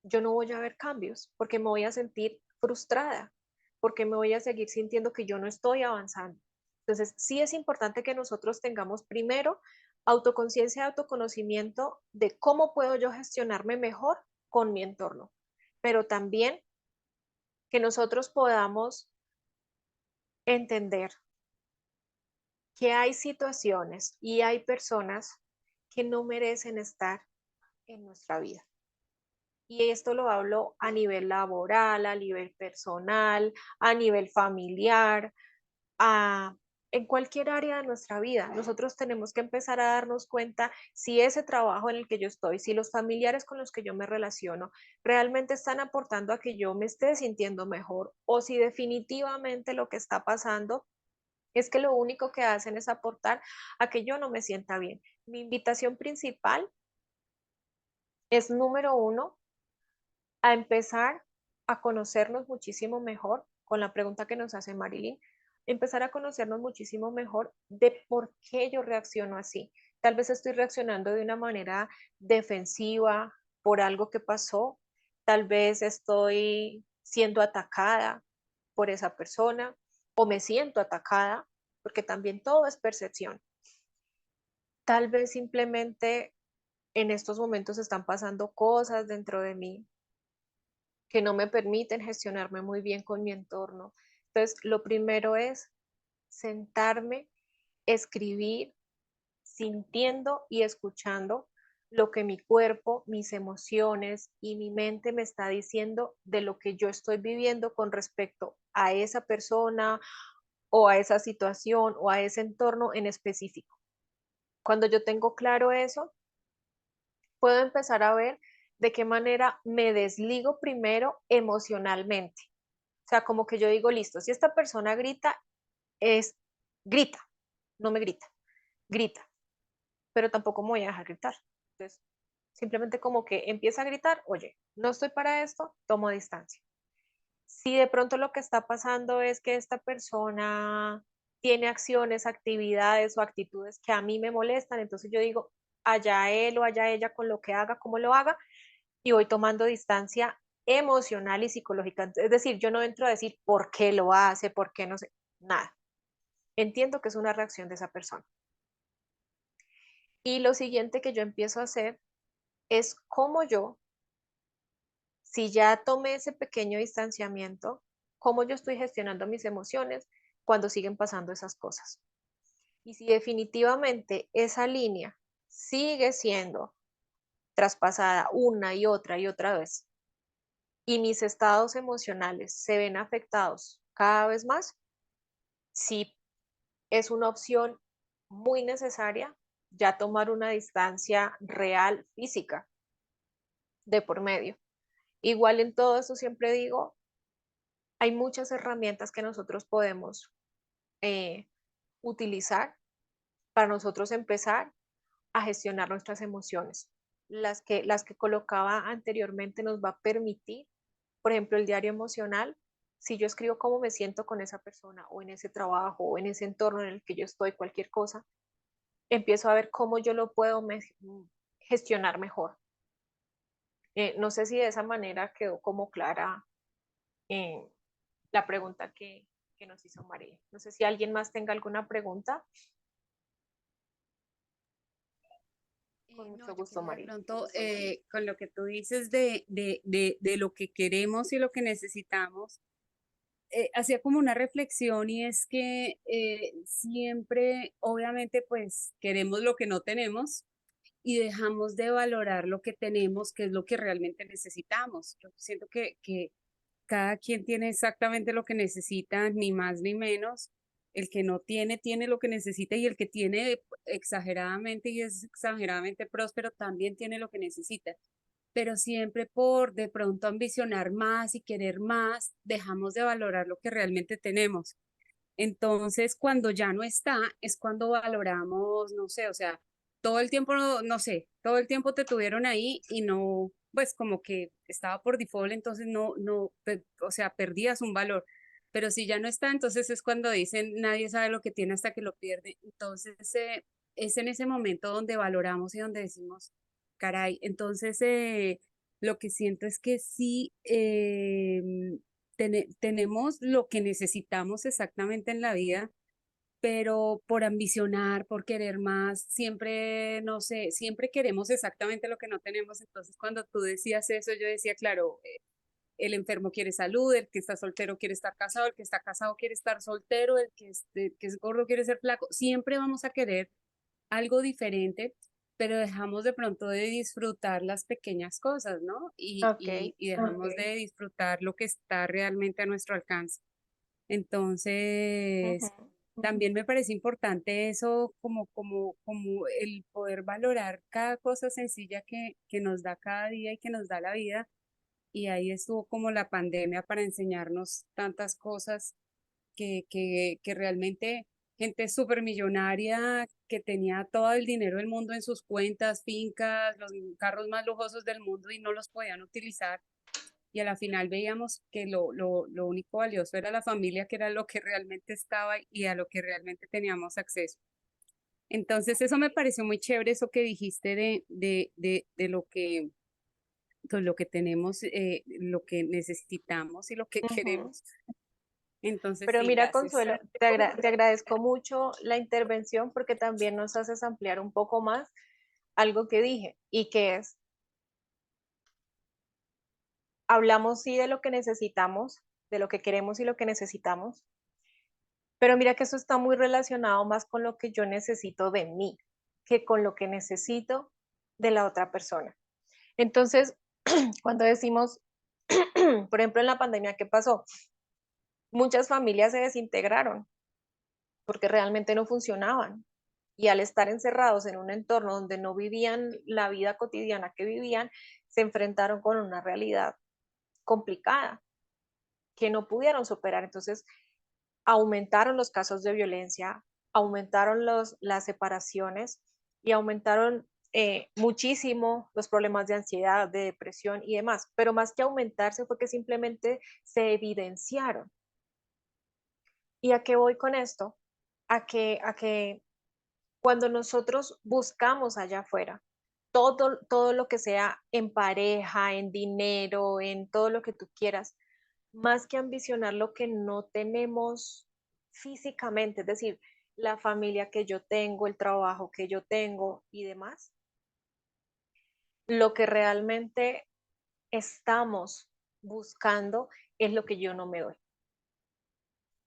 yo no voy a ver cambios porque me voy a sentir frustrada, porque me voy a seguir sintiendo que yo no estoy avanzando. Entonces, sí es importante que nosotros tengamos primero autoconciencia y autoconocimiento de cómo puedo yo gestionarme mejor con mi entorno, pero también que nosotros podamos entender que hay situaciones y hay personas que no merecen estar en nuestra vida. Y esto lo hablo a nivel laboral, a nivel personal, a nivel familiar, a, en cualquier área de nuestra vida. Nosotros tenemos que empezar a darnos cuenta si ese trabajo en el que yo estoy, si los familiares con los que yo me relaciono realmente están aportando a que yo me esté sintiendo mejor o si definitivamente lo que está pasando es que lo único que hacen es aportar a que yo no me sienta bien. Mi invitación principal es número uno, a empezar a conocernos muchísimo mejor con la pregunta que nos hace Marilyn, empezar a conocernos muchísimo mejor de por qué yo reacciono así. Tal vez estoy reaccionando de una manera defensiva por algo que pasó, tal vez estoy siendo atacada por esa persona o me siento atacada, porque también todo es percepción. Tal vez simplemente en estos momentos están pasando cosas dentro de mí que no me permiten gestionarme muy bien con mi entorno. Entonces, lo primero es sentarme, escribir, sintiendo y escuchando lo que mi cuerpo, mis emociones y mi mente me está diciendo de lo que yo estoy viviendo con respecto a esa persona o a esa situación o a ese entorno en específico. Cuando yo tengo claro eso, puedo empezar a ver de qué manera me desligo primero emocionalmente. O sea, como que yo digo, listo, si esta persona grita, es grita, no me grita, pero tampoco me voy a dejar gritar. Entonces, simplemente como que empieza a gritar, oye, no estoy para esto, tomo distancia. Si de pronto lo que está pasando es que esta persona tiene acciones, actividades o actitudes que a mí me molestan, entonces yo digo, allá él o allá ella con lo que haga, como lo haga, y voy tomando distancia emocional y psicológica. Es decir, yo no entro a decir por qué lo hace, por qué no sé, nada. Entiendo que es una reacción de esa persona. Y lo siguiente que yo empiezo a hacer es cómo yo, si ya tomé ese pequeño distanciamiento, cómo yo estoy gestionando mis emociones cuando siguen pasando esas cosas. Y si definitivamente esa línea sigue siendo traspasada una y otra vez y mis estados emocionales se ven afectados cada vez más, sí es una opción muy necesaria ya tomar una distancia real física de por medio. Igual en todo eso siempre digo, hay muchas herramientas que nosotros podemos eh, utilizar para nosotros empezar a gestionar nuestras emociones. Las que colocaba anteriormente nos va a permitir, por ejemplo, el diario emocional, si yo escribo cómo me siento con esa persona o en ese trabajo o en ese entorno en el que yo estoy, cualquier cosa, empiezo a ver cómo yo lo puedo gestionar mejor. No sé si de esa manera quedó como clara eh, la pregunta que nos hizo María. No sé si alguien más tenga alguna pregunta. Con No, mucho yo gusto, quería de María. pronto, con lo que tú dices de lo que queremos y lo que necesitamos, hacía como una reflexión y es que siempre, obviamente, pues queremos lo que no tenemos y dejamos de valorar lo que tenemos, que es lo que realmente necesitamos. Yo siento que cada quien tiene exactamente lo que necesita, ni más ni menos. El que no tiene, tiene lo que necesita y el que tiene exageradamente y es exageradamente próspero también tiene lo que necesita. Pero siempre por de pronto ambicionar más y querer más, dejamos de valorar lo que realmente tenemos. Entonces, cuando ya no está, es cuando valoramos, no sé, o sea, todo el tiempo, no sé, todo el tiempo te tuvieron ahí y no, pues como que estaba por default, entonces o sea, perdías un valor. Pero si ya no está, entonces es cuando dicen, nadie sabe lo que tiene hasta que lo pierde. Entonces, es en ese momento donde valoramos y donde decimos, caray, entonces lo que siento es que sí, tenemos lo que necesitamos exactamente en la vida, pero por ambicionar, por querer más, siempre, no sé, siempre queremos exactamente lo que no tenemos. Entonces, cuando tú decías eso, yo decía, claro, el enfermo quiere salud, el que está soltero quiere estar casado, el que está casado quiere estar soltero, el que es gordo quiere ser flaco. Siempre vamos a querer algo diferente, pero dejamos de pronto de disfrutar las pequeñas cosas, ¿no? Y, Ok. y, y dejamos de disfrutar lo que está realmente a nuestro alcance. Ujú. Entonces, también me parece importante eso, como el poder valorar cada cosa sencilla que nos da cada día y que nos da la vida. Y ahí estuvo como la pandemia para enseñarnos tantas cosas que realmente gente súper millonaria que tenía todo el dinero del mundo en sus cuentas, fincas, los carros más lujosos del mundo y no los podían utilizar. y a la final veíamos que lo único valioso era la familia, que era lo que realmente estaba y a lo que realmente teníamos acceso. Entonces, eso me pareció muy chévere, eso que dijiste de lo que tenemos, lo que necesitamos y lo que Ujú. queremos. Entonces, Pero sí, mira, gracias. Consuelo, te agradezco mucho la intervención porque también nos haces ampliar un poco más algo que dije y que es, hablamos sí de lo que necesitamos, de lo que queremos y lo que necesitamos, pero mira que eso está muy relacionado más con lo que yo necesito de mí que con lo que necesito de la otra persona. Entonces, cuando decimos, por ejemplo, en la pandemia, ¿qué pasó? Muchas familias se desintegraron porque realmente no funcionaban. Y al estar encerrados en un entorno donde no vivían la vida cotidiana que vivían, se enfrentaron con una realidad complicada que no pudieron superar. Entonces, aumentaron los casos de violencia, aumentaron las separaciones y aumentaron muchísimo los problemas de ansiedad, de depresión y demás. Pero más que aumentarse fue que simplemente se evidenciaron. ¿Y a qué voy con esto? A que cuando nosotros buscamos allá afuera, todo lo que sea en pareja, en dinero, en todo lo que tú quieras, más que ambicionar lo que no tenemos físicamente, es decir, la familia que yo tengo, el trabajo que yo tengo y demás, lo que realmente estamos buscando es lo que yo no me doy.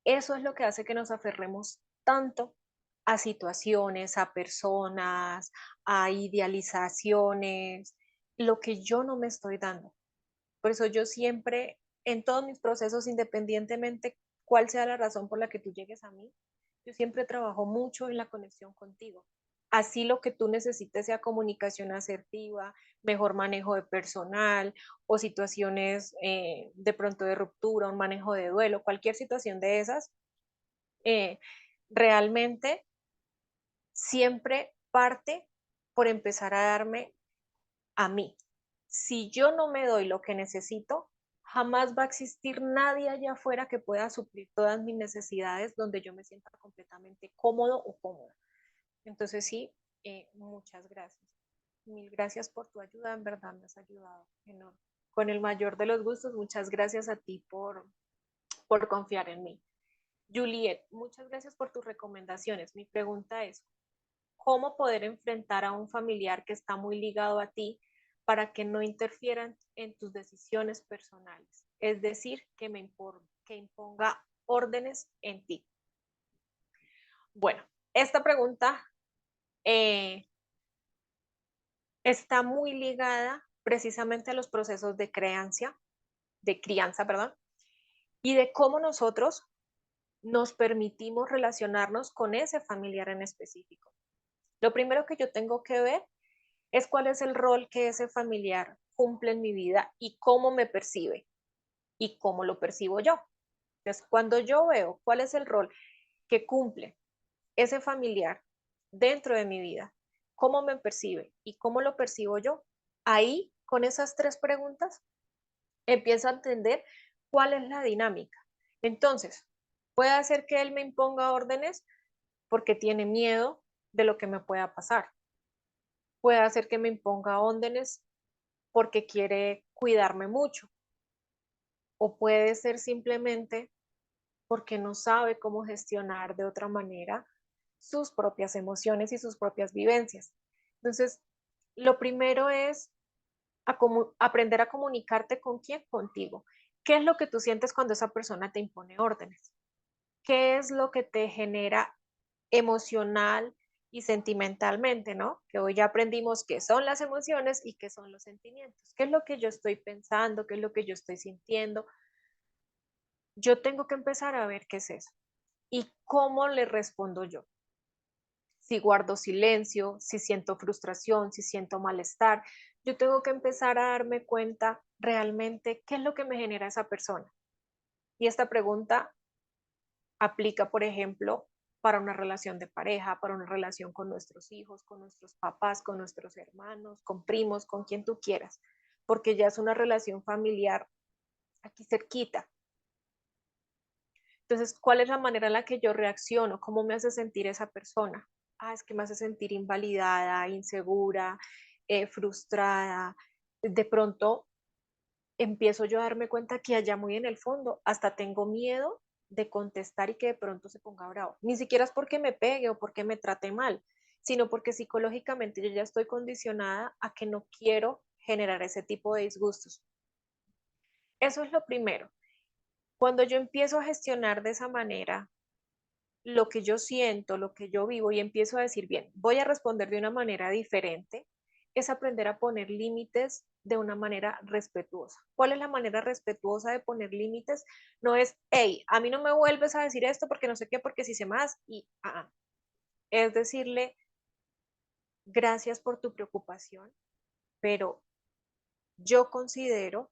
Eso es lo que hace que nos aferremos tanto a situaciones, a personas, a idealizaciones, lo que yo no me estoy dando. Por eso yo siempre, en todos mis procesos, independientemente cuál sea la razón por la que tú llegues a mí, yo siempre trabajo mucho en la conexión contigo. Así lo que tú necesites sea comunicación asertiva, mejor manejo de personal o situaciones de pronto de ruptura, un manejo de duelo, cualquier situación de esas, eh, realmente siempre parte por empezar a darme a mí. Si yo no me doy lo que necesito, jamás va a existir nadie allá afuera que pueda suplir todas mis necesidades donde yo me sienta completamente cómodo o cómoda. Entonces sí, muchas gracias. Mil gracias por tu ayuda, en verdad me has ayudado enorme. Con el mayor de los gustos, muchas gracias a ti por confiar en mí. Juliet, muchas gracias por tus recomendaciones. Mi pregunta es, ¿cómo poder enfrentar a un familiar que está muy ligado a ti para que no interfieran en tus decisiones personales? Es decir, que imponga órdenes en ti. Bueno, esta pregunta eh, está muy ligada precisamente a los procesos de crianza, perdón, y de cómo nosotros nos permitimos relacionarnos con ese familiar en específico. Lo primero que yo tengo que ver es cuál es el rol que ese familiar cumple en mi vida y cómo me percibe y cómo lo percibo yo. Entonces, cuando yo veo cuál es el rol que cumple ese familiar dentro de mi vida, cómo me percibe y cómo lo percibo yo, ahí con esas tres preguntas empiezo a entender cuál es la dinámica. Entonces, puede ser que él me imponga órdenes porque tiene miedo de lo que me pueda pasar. Puede hacer que me imponga órdenes porque quiere cuidarme mucho o puede ser simplemente porque no sabe cómo gestionar de otra manera sus propias emociones y sus propias vivencias. Entonces, lo primero es aprender a comunicarte con quién, contigo. ¿Qué es lo que tú sientes cuando esa persona te impone órdenes? ¿Qué es lo que te genera emocional y sentimentalmente, ¿no? Que hoy ya aprendimos qué son las emociones y qué son los sentimientos. ¿Qué es lo que yo estoy pensando? ¿Qué es lo que yo estoy sintiendo? Yo tengo que empezar a ver qué es eso y cómo le respondo yo. Si guardo silencio, si siento frustración, si siento malestar, yo tengo que empezar a darme cuenta realmente qué es lo que me genera esa persona. Y esta pregunta aplica, por ejemplo, para una relación de pareja, para una relación con nuestros hijos, con nuestros papás, con nuestros hermanos, con primos, con quien tú quieras, porque ya es una relación familiar aquí cerquita. Entonces, ¿cuál es la manera en la que yo reacciono? ¿Cómo me hace sentir esa persona? Ah, es que me hace sentir invalidada, insegura, frustrada. De pronto empiezo yo a darme cuenta que allá muy en el fondo hasta tengo miedo de contestar y que de pronto se ponga bravo. Ni siquiera es porque me pegue o porque me trate mal, sino porque psicológicamente yo ya estoy condicionada a que no quiero generar ese tipo de disgustos. Eso es lo primero. Cuando yo empiezo a gestionar de esa manera lo que yo siento, lo que yo vivo y empiezo a decir, bien, voy a responder de una manera diferente, es aprender a poner límites de una manera respetuosa. ¿Cuál es la manera respetuosa de poner límites? No es, hey, a mí no me vuelves a decir esto porque no sé qué, porque si sé más y es decirle, gracias por tu preocupación, pero yo considero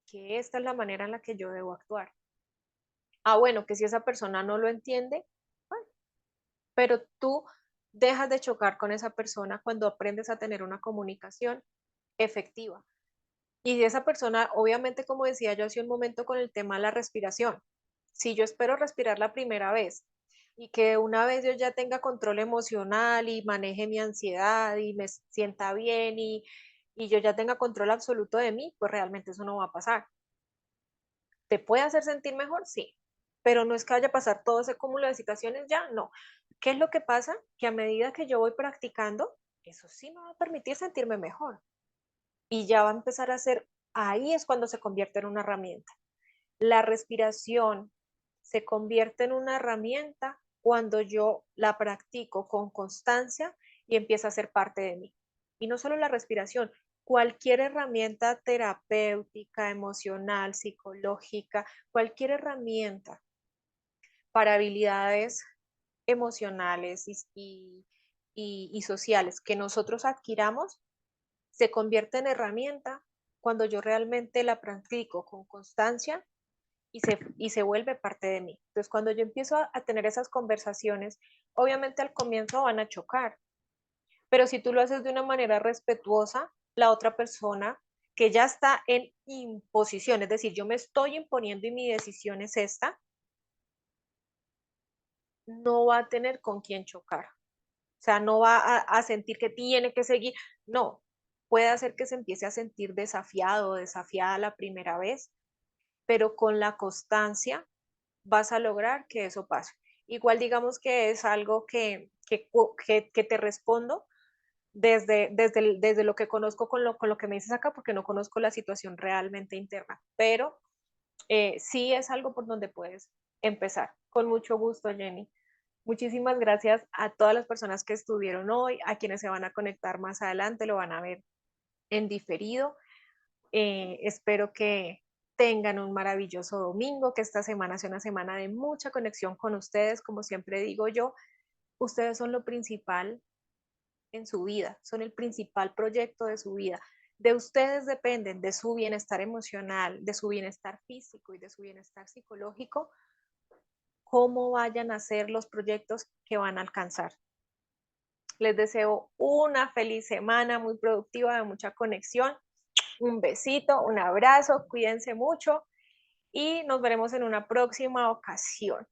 que esta es la manera en la que yo debo actuar. Ah, bueno, que si esa persona no lo entiende, bueno, pero tú dejas de chocar con esa persona cuando aprendes a tener una comunicación efectiva. Y esa persona, obviamente, como decía yo hace un momento con el tema de la respiración, si yo espero respirar la primera vez y que una vez yo ya tenga control emocional y maneje mi ansiedad y me sienta bien y yo ya tenga control absoluto de mí, pues realmente eso no va a pasar. ¿Te puede hacer sentir mejor? Sí, pero no es que vaya a pasar todo ese cúmulo de situaciones ya, no. ¿Qué es lo que pasa? Que a medida que yo voy practicando, eso sí me va a permitir sentirme mejor y ya va a empezar a ser, ahí es cuando se convierte en una herramienta. La respiración se convierte en una herramienta cuando yo la practico con constancia y empieza a ser parte de mí. Y no solo la respiración, cualquier herramienta terapéutica, emocional, psicológica, cualquier herramienta para habilidades emocionales y sociales que nosotros adquiramos, se convierte en herramienta cuando yo realmente la practico con constancia y se vuelve parte de mí. Entonces, cuando yo empiezo a tener esas conversaciones, obviamente al comienzo van a chocar, pero si tú lo haces de una manera respetuosa, la otra persona que ya está en imposición, es decir, yo me estoy imponiendo y mi decisión es esta, no va a tener con quién chocar. O sea, no va a sentir que tiene que seguir. No, puede hacer que se empiece a sentir desafiado o desafiada la primera vez, pero con la constancia vas a lograr que eso pase. Igual digamos que es algo que te respondo desde lo que conozco con lo que me dices acá, porque no conozco la situación realmente interna, pero sí es algo por donde puedes empezar. Con mucho gusto, Jenny. Muchísimas gracias a todas las personas que estuvieron hoy, a quienes se van a conectar más adelante, lo van a ver en diferido. Espero que tengan un maravilloso domingo, que esta semana sea una semana de mucha conexión con ustedes. Como siempre digo yo, ustedes son lo principal en su vida, son el principal proyecto de su vida. De ustedes dependen de su bienestar emocional, de su bienestar físico y de su bienestar psicológico, cómo vayan a ser los proyectos que van a alcanzar. Les deseo una feliz semana, muy productiva, de mucha conexión. Un besito, un abrazo, cuídense mucho y nos veremos en una próxima ocasión.